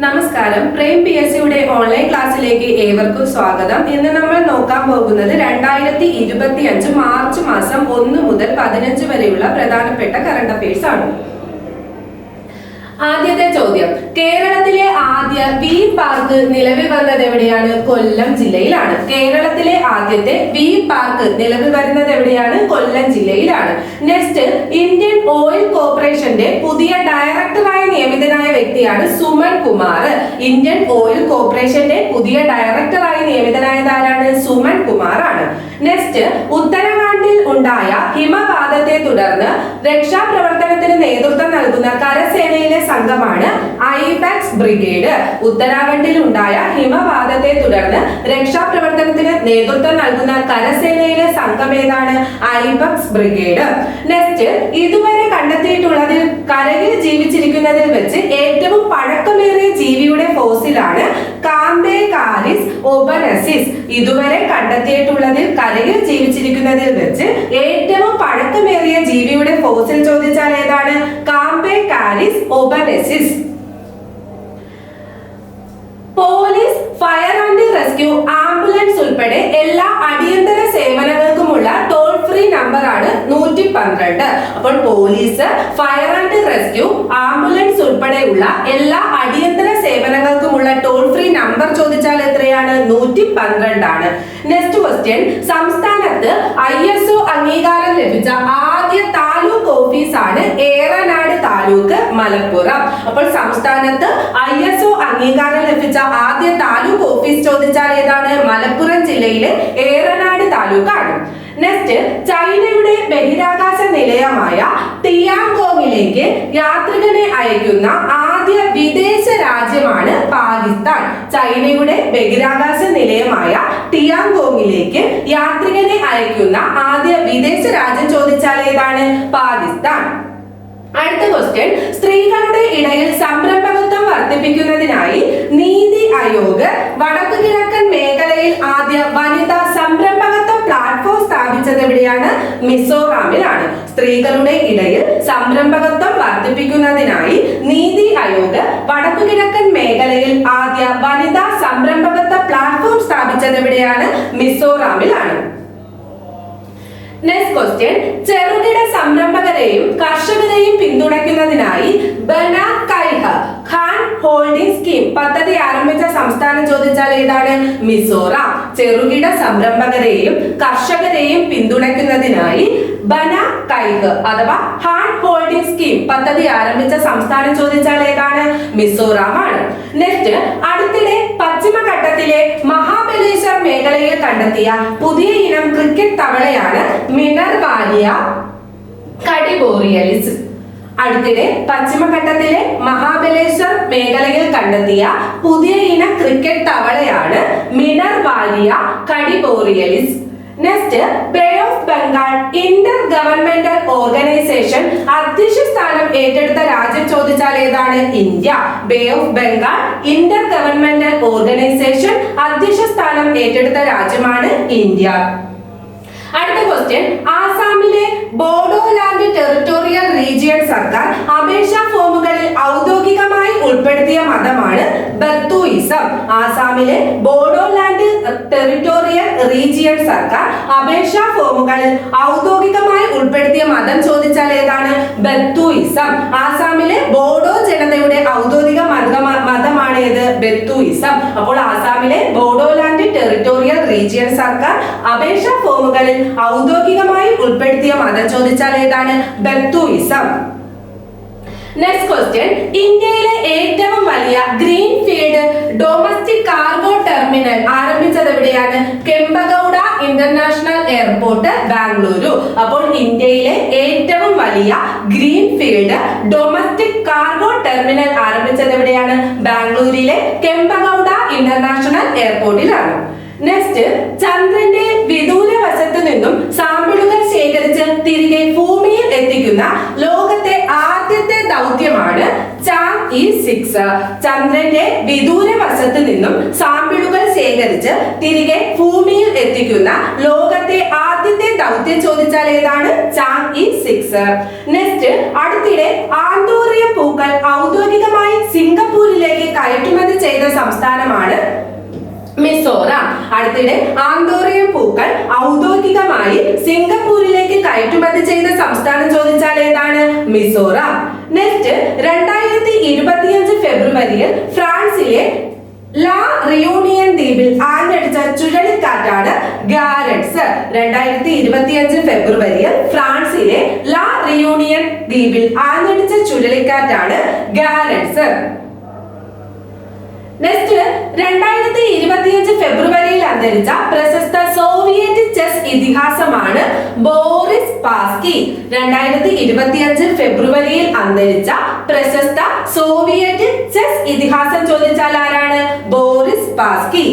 നമസ്കാരം. പ്രേം PSCയുടെ ഓൺലൈൻ ക്ലാസ്സിലേക്ക് ഏവർക്കും സ്വാഗതം. ഇന്ന് നമ്മൾ നോക്കാൻ പോകുന്നത് 2025 മാർച്ച് മാസം 1 മുതൽ 15 വരെയുള്ള പ്രധാനപ്പെട്ട കറണ്ട് അഫയേഴ്സ് ആണ്. ആദ്യത്തെ ചോദ്യം, കേരളത്തിലെ ആദ്യ വി പാർക്ക് നിലവിൽ വന്നത് എവിടെയാണ്? കൊല്ലം ജില്ലയിലാണ്. കേരളത്തിലെ ആദ്യത്തെ വി പാർക്ക് നിലവിൽ വരുന്നത് എവിടെയാണ്? കൊല്ലം ജില്ലയിലാണ്. നെക്സ്റ്റ്, ഇന്ത്യൻ ഓയിൽ കോർപ്പറേഷന്റെ പുതിയ ഡയറക്ടറായി നിയമിതനായ വ്യക്തിയാണ് സുമൻ കുമാർ. ഇന്ത്യൻ ഓയിൽ കോർപ്പറേഷന്റെ പുതിയ ഡയറക്ടറായി നിയമിതനായത് ആരാണ്? സുമൻ കുമാർ ആണ്. നെക്സ്റ്റ്, ഉത്തരാഖണ്ഡിൽ ഉണ്ടായ ഹിമപാതത്തെ തുടർന്ന് രക്ഷാപ്രവർത്തനത്തിന് നേതൃത്വം നൽകുന്ന കരസേനയിലെ സംഘമാണ് ഐബെക്സ് ബ്രിഗേഡ്. ഉത്തരാഖണ്ഡിൽ ഉണ്ടായ ഹിമപാതത്തെ തുടർന്ന് രക്ഷാപ്രവർത്തനത്തിന് നേതൃത്വം നൽകുന്ന കരസേനയിലെ സംഘം ഏതാണ്? Ibex brigade. നെക്സ്റ്റ്, ഇതുവരെ കണ്ടെത്തിയിട്ടുള്ളതിൽ കരയിൽ ജീവിച്ചിരിക്കുന്നതിൽ വെച്ച് ഏറ്റവും പഴക്കമേറിയ ജീവിയുടെ ഫോസിലാണ് കാംബേകാരിസ് ഒബനസിസ്. ഇതുവരെ കണ്ടെത്തിയിട്ടുള്ളതിൽ കരയിൽ ജീവിച്ചിരിക്കുന്നതിൽ വെച്ച് ഏറ്റവും പഴക്കമേറിയ ജീവിയുടെ ഫോസിൽ ചോദിച്ചാൽ ഏതാണ്? കാംബേകാരിസ് ഒബനസിസ്. Police, fire and rescue, ambulance ഉൾപ്പെടെ എല്ലാ അടിയന്തര സേവനങ്ങൾക്കുമുള്ള ടോൾ ഫ്രീ നമ്പറാണ് 112. അപ്പോൾ police, fire and rescue, ambulance ഉൾപ്പെടെയുള്ള എല്ലാ അടിയന്തര സേവനങ്ങൾക്കുമുള്ള ടോൾ ഫ്രീ നമ്പർ ചോദിച്ചാൽ എത്രയാണ്? 112 ആണ്. നെക്സ്റ്റ് ക്വസ്റ്റ്യൻ, സംസ്ഥാനത്ത് ISO അംഗീകാരം ലഭിച്ച ആദ്യ താലൂക്ക് ഓഫീസ് ആണ് ഏറനാട് താലൂക്ക്, മലപ്പുറം. അപ്പോൾ സംസ്ഥാനത്ത് ISO അംഗീകാരം ലഭിച്ച ആദ്യ താലൂക്ക് ഓഫീസ് ചോദിച്ചാൽ ഏതാണ്? മലപ്പുറം ജില്ലയിലെ ഏറനാട് താലൂക്കാണ്. നെക്സ്റ്റ്, ചൈനയുടെ ബഹിരാകാശ നിലയമായ ടിയാങ്കോങ്ങിലേക്ക് യാത്രികനെ അയക്കുന്ന ആദ്യ വിദേശ രാജ്യമാണ് പാകിസ്ഥാൻ. ചൈനയുടെ ബഹിരാകാശ നിലയമായ ടിയാങ്കോങ്ങിലേക്ക് യാത്രികനെ അയക്കുന്ന ആദ്യ വിദേശ രാജ്യം ചോദിച്ചാൽ ഏതാണ്? പാകിസ്ഥാൻ. അടുത്ത ക്വസ്റ്റ്യൻ, സ്ത്രീകളുടെ ഇടയിൽ സംരംഭകത്വം വർദ്ധിപ്പിക്കുന്നതിനായി നീതി ആയോഗ് വടക്കു കിഴക്കൻ മേഖലയിൽ ആദ്യ വനിതാ സംരംഭകത്വ പ്ലാറ്റ്ഫോം സ്ഥാപിച്ചത് എവിടെയാണ്? മിസോറാമിലാണ്. സ്ത്രീകളുടെ ഇടയിൽ സംരംഭകത്വം വർദ്ധിപ്പിക്കുന്നതിനായി നീതി ആയോഗ് വടക്കു കിഴക്കൻ മേഖലയിൽ ആദ്യ വനിതാ സംരംഭകത്വ പ്ലാറ്റ്ഫോം സ്ഥാപിച്ചത് എവിടെയാണ്? മിസോറാമിലാണ്. നെക്സ്റ്റ് ക്വസ്റ്റ്യൻ, ചെറുകിട സംരംഭകരെയും കർഷകരെയും പിന്തുണയ്ക്കുന്നതിനായി ബനാകൈഹ ഖാൻ ഹോൾഡിംഗ് സ്കീം പദ്ധതി ആരംഭിച്ച സംസ്ഥാനം ചോദിച്ചാൽ ഏതാണ്? മിസോറാം. ചെറുകിട സംരംഭകരെയും കർഷകരെയും പിന്തുണയ്ക്കുന്നതിനായി ബനാകൈഹ് അഥവാ ഹാൻ ഹോൾഡിംഗ് സ്കീം പദ്ധതി ആരംഭിച്ച സംസ്ഥാനം ചോദിച്ചാൽ ഏതാണ്? മിസോറാം ആണ്. നെക്സ്റ്റ്, അടുത്തിടെ പശ്ചിമഘട്ടത്തിലെ മഹാബലേശ്വർ മേഖലയിൽ കണ്ടെത്തിയ പുതിയ ഇനം ക്രിക്കറ്റ് തവളയാണ് മിനർവാലിയ കഡിബോറിയലിസ്. അടുത്തിടെ പശ്ചിമഘട്ടത്തിലെ മഹാബലേശ്വർ മേഖലയിൽ കണ്ടെത്തിയ പുതിയ ഇനം ക്രിക്കറ്റ് തവളയാണ് മിനർവാലിയ കഡിബോറിയലിസ്. Next, bay of Bengal inter governmental organisation അധ്യക്ഷ സ്ഥാനം ഏറ്റെടുത്ത രാജ്യം ചോദിച്ചാൽ ഏതാണ്? India. Bay of Bengal inter governmental organisation അധ്യക്ഷ സ്ഥാനം ഏറ്റെടുത്ത രാജ്യമാണ് ഇന്ത്യ. അടുത്ത ക്വസ്റ്റ്യൻ, ആസാമിലെ ബോഡോലാൻഡ് ടെറിട്ടോറിയൽ റീജിയൻ സർക്കാർ അപേക്ഷാ ഫോമുകളിൽ ഔദ്യോഗികമായി ഉൾപ്പെടുത്തിയ മതമാണ് ബത്തൂയിസം. ആസാമിലെ ബോഡോലാൻഡ് ടെറിട്ടോറിയൽ റീജിയൻ സർക്കാർ അപേക്ഷാ ഫോമുകളിൽ ഔദ്യോഗികമായി ഉൾപ്പെടുത്തിയ മതം ചോദിച്ചാൽ ഏതാണ്? ബത്തൂയിസം. ആസാമിലെ ബോഡോ ജനതയുടെ ഔദ്യോഗിക മതമാണ് ഏത്? ബത്തൂയിസം. അപ്പോൾ ആസാമിലെ ബോഡോലാൻഡ് ടെറിട്ടോറിയൽ റീജിയൻ സർക്കാർ അപേക്ഷാ ഫോമുകളിൽ ഔദ്യോഗികമായി ഉൾപ്പെടുത്തിയ മതം ചോദിച്ചാൽ ഏതാണ്? ബത്തൂയിസം. നെക്സ്റ്റ് ക്വസ്റ്റ്യൻ, ഇന്ത്യയിലെ ഏറ്റവും വലിയ green field domestic cargo terminal ആരംഭിച്ചത് എവിടെയാണ്? Kempegowda international airport, Bengaluru. അപ്പോൾ ഇന്ത്യയിലെ ഏറ്റവും വലിയ green field domestic cargo terminal ആരംഭിച്ചത് എവിടെയാണ്? ബാംഗ്ലൂരിലെ കെമ്പഗൌഡ ഇന്റർനാഷണൽ എയർപോർട്ടിലാണ്. നെക്സ്റ്റ്, ചന്ദ്രന്റെ വിദൂര വശത്തു നിന്നും സാമ്പിളുകൾ ശേഖരിച്ച് തിരികെ ഭൂമിയിൽ എത്തിക്കുന്ന ലോകത്തെ ആദ്യത്തെ ദൗത്യമാണ് ചാന്ദ് E6. ചന്ദ്രന്റെ വിദൂര വശത്ത് നിന്നും സാമ്പിളുകൾ ശേഖരിച്ച് തിരികെ ഭൂമിയിൽ എത്തിക്കുന്ന ലോകത്തെ ആദ്യത്തെ ദൗത്യം ചോദിച്ചാൽ ഏതാണ്? ചാങ്-ഇ 6. നെക്സ്റ്റ്, അടുത്തിടെ ആന്തൂറിയം പൂക്കൾ ഔദ്യോഗികമായി സിംഗപ്പൂരിലേക്ക് കയറ്റുമതി ചെയ്ത സംസ്ഥാനമാണ് മിസോറാം. അടുത്തിടെ ആന്തോറിയം പൂക്കൾ ഔദ്യോഗികമായി സിംഗപ്പൂരിലേക്ക് കയറ്റുമതി ചെയ്ത സംസ്ഥാനം ചോദിച്ചാൽ ഏതാണ്? മിസോറാം. നെക്സ്റ്റ്, 2025 ഫെബ്രുവരിയിൽ ഫ്രാൻസിലെ ലാ റിയൂണിയൻ ദ്വീപിൽ ആഞ്ഞടിച്ച ചുഴലിക്കാറ്റാണ് ഗാരൻസ്. 2025 ഫെബ്രുവരിയിൽ ഫ്രാൻസിലെ ലാ റിയൂണിയൻ ദ്വീപിൽ ആഞ്ഞടിച്ച ചുഴലിക്കാറ്റാണ് ഗാരൻസ്. നെക്സ്റ്റ്, 2025 ഫെബ്രുവരിയിൽ അന്തരിച്ച പ്രശസ്ത സോവിയറ്റ് ചെസ് ഇതിഹാസമാണ് ബോറിസ് പാസ്കി. 2025 ഫെബ്രുവരിയിൽ അന്തരിച്ച പ്രശസ്ത സോവിയറ്റ് ചെസ് ഇതിഹാസം ചോദിച്ചാൽ ആരാണ്? Boris Spassky.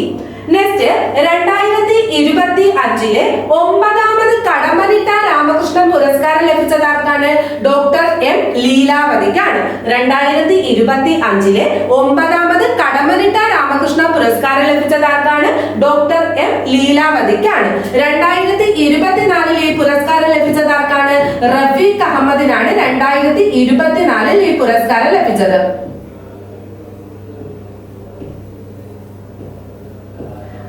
നെക്സ്റ്റ്, 2025 9ാമത് കടമ്മനിട്ട രാമകൃഷ്ണൻ പുരസ്കാരം ലഭിച്ചത് ആർക്കാണ്? ഡോക്ടർ എം ലീലാവതിക്കാണ്. 2025 9ാമത് കടമ്മനിട്ട രാമകൃഷ്ണ പുരസ്കാരം ലഭിച്ചത് ആർക്കാണ്? Doctor M ലീലാവതിക്കാണ്. 2024 ഈ പുരസ്കാരം ലഭിച്ചത് ആർക്കാണ്? റഫീഖ് അഹമ്മദിനാണ് 2024 ഈ പുരസ്കാരം ലഭിച്ചത്.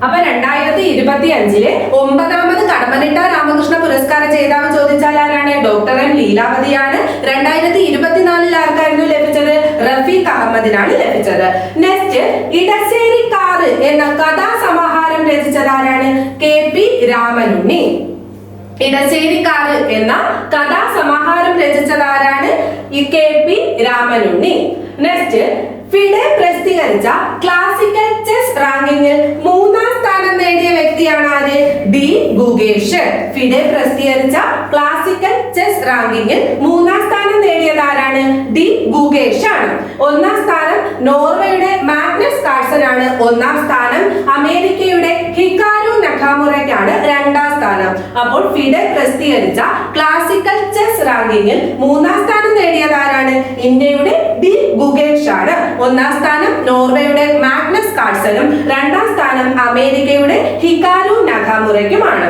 അപ്പൊ 2025 9ാമത് കടമ്മനിട്ട രാമകൃഷ്ണ പുരസ്കാര ജേതാവ് ചോദിച്ചാൽ ആരാണ്? Doctor M ലീലാവതിയാണ്. 2024 ആർക്കായിരുന്നു ലഭിച്ചത്? റഫീഖ് അഹമ്മദിനാണ് ലഭിച്ചത്. നെക്സ്റ്റ്, ഇടശ്ശേരിക്കാറ് എന്ന കഥാസമാഹാരം രചിച്ചത് ആരാണ്? KP രാമനുണ്ണി. ഇടശ്ശേരിക്കാറ് എന്ന കഥാസമാഹാരം രചിച്ചത് ആരാണ്? KP രാമനുണ്ണി. നെക്സ്റ്റ്, ഫിഡെ പ്രസിദ്ധീകരിച്ച ക്ലാസിക്കൽ ചെസ് റാങ്കിങ്ങിൽ 3ാം സ്ഥാനം നേടിയ വ്യക്തിയാണ് ആര്? ഡി ഗുഗേഷ്. ഫിഡെ പ്രസിദ്ധീകരിച്ച ക്ലാസിക്കൽ ചെസ് റാങ്കിങ്ങിൽ 3ാം സ്ഥാനം നേടിയത് ആരാണ്? ഡി ഗുഗേഷ് ആണ്. 1ാം സ്ഥാനം നോർവേയുടെ മാഗ്നസ് കാൾസൺ ആണ്. 1ാം സ്ഥാനം അമേരിക്കയുടെ ഹിക്കാരു നഖാമുറയ്ക്കാണ് 2ാം സ്ഥാനം. അപ്പോൾ ഫിഡെ പ്രസിദ്ധീകരിച്ച ക്ലാസിക്കൽ ചെസ് റാങ്കിങ്ങിൽ 3ാം സ്ഥാനം നേടിയത് ആരാണ്? ഇന്ത്യയുടെ ഡി ഗുഗേഷ് ആണ്. 1ാം സ്ഥാനം നോർവേയുടെ മാഗ്നസ് കാൾസനും 2ാം സ്ഥാനം അമേരിക്കയുടെ ഹിക്കാരു നഖാമുറയ്ക്കുമാണ്.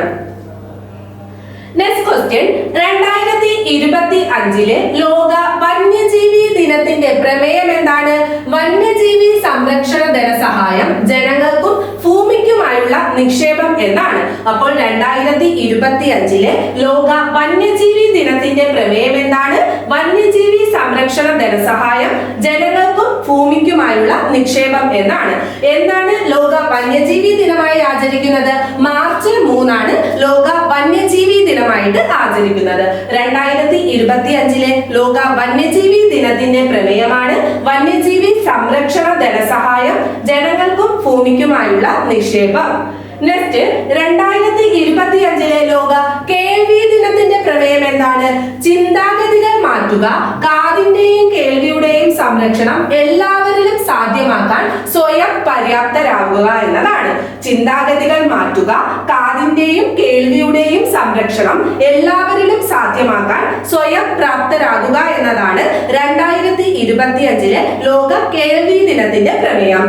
നെക്സ്റ്റ് ക്വസ്റ്റ്യൻ, 2025 ലോക വന്യജീവി ദിനത്തിന്റെ പ്രമേയം എന്താണ്? വന്യജീവി സംരക്ഷണ ധനസഹായം ജനങ്ങൾക്കും ഭൂമിക്കുമായുള്ള നിക്ഷേപം എന്നാണ്. അപ്പോൾ 2025 ലോക വന്യജീവി ദിനത്തിന്റെ പ്രമേയം എന്താണ്? വന്യജീവി സംരക്ഷണ ധനസഹായം ജനങ്ങൾക്കും ഭൂമിക്കുമായുള്ള നിക്ഷേപം എന്നാണ്. എന്താണ് ലോക വന്യജീവി ദിനമായി ആചരിക്കുന്നത്? മാർച്ച് 3 ആണ് ലോക വന്യജീവി ദിനമായിട്ട് ആചരിക്കുന്നത്. 2025 ലോക വന്യജീവി ദിനത്തിന്റെ പ്രമേയമാണ് വന്യജീവി സംരക്ഷണ ധനസഹായം ജനങ്ങൾക്കും ഭൂമിക്കുമായുള്ള നിക്ഷേപം. നെക്സ്റ്റ്, 2025 ലോക കേൾവി ദിനത്തിന്റെ പ്രമേയം എന്താണ്? ചിന്താഗതികൾ മാറ്റുക, കാതിന്റെയും കേൾവിയുടെയും സംരക്ഷണം എല്ലാവരിലും സാധ്യമാക്കാൻ സ്വയം പര്യാപ്തരാകുക എന്നതാണ്. ചിന്താഗതികൾ മാറ്റുക, കാതിന്റെയും കേൾവിയുടെയും സംരക്ഷണം എല്ലാവരിലും സാധ്യമാക്കാൻ സ്വയം പ്രാപ്തരാകുക എന്നതാണ് 2025 ലോക കേൾവി ദിനത്തിന്റെ പ്രമേയം.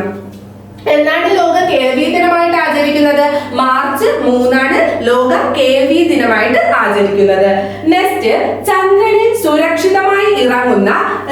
എന്നാണ് ലോക കേൾവി ദിനമായിട്ട് ആചരിക്കുന്നത്? മാർച്ച് 3 ആണ് ലോക കേൾവി ദിനമായിട്ട് ആചരിക്കുന്നത്. നെക്സ്റ്റ്, ചന്ദ്രനിൽ സുരക്ഷിതമായി ഇറങ്ങുന്ന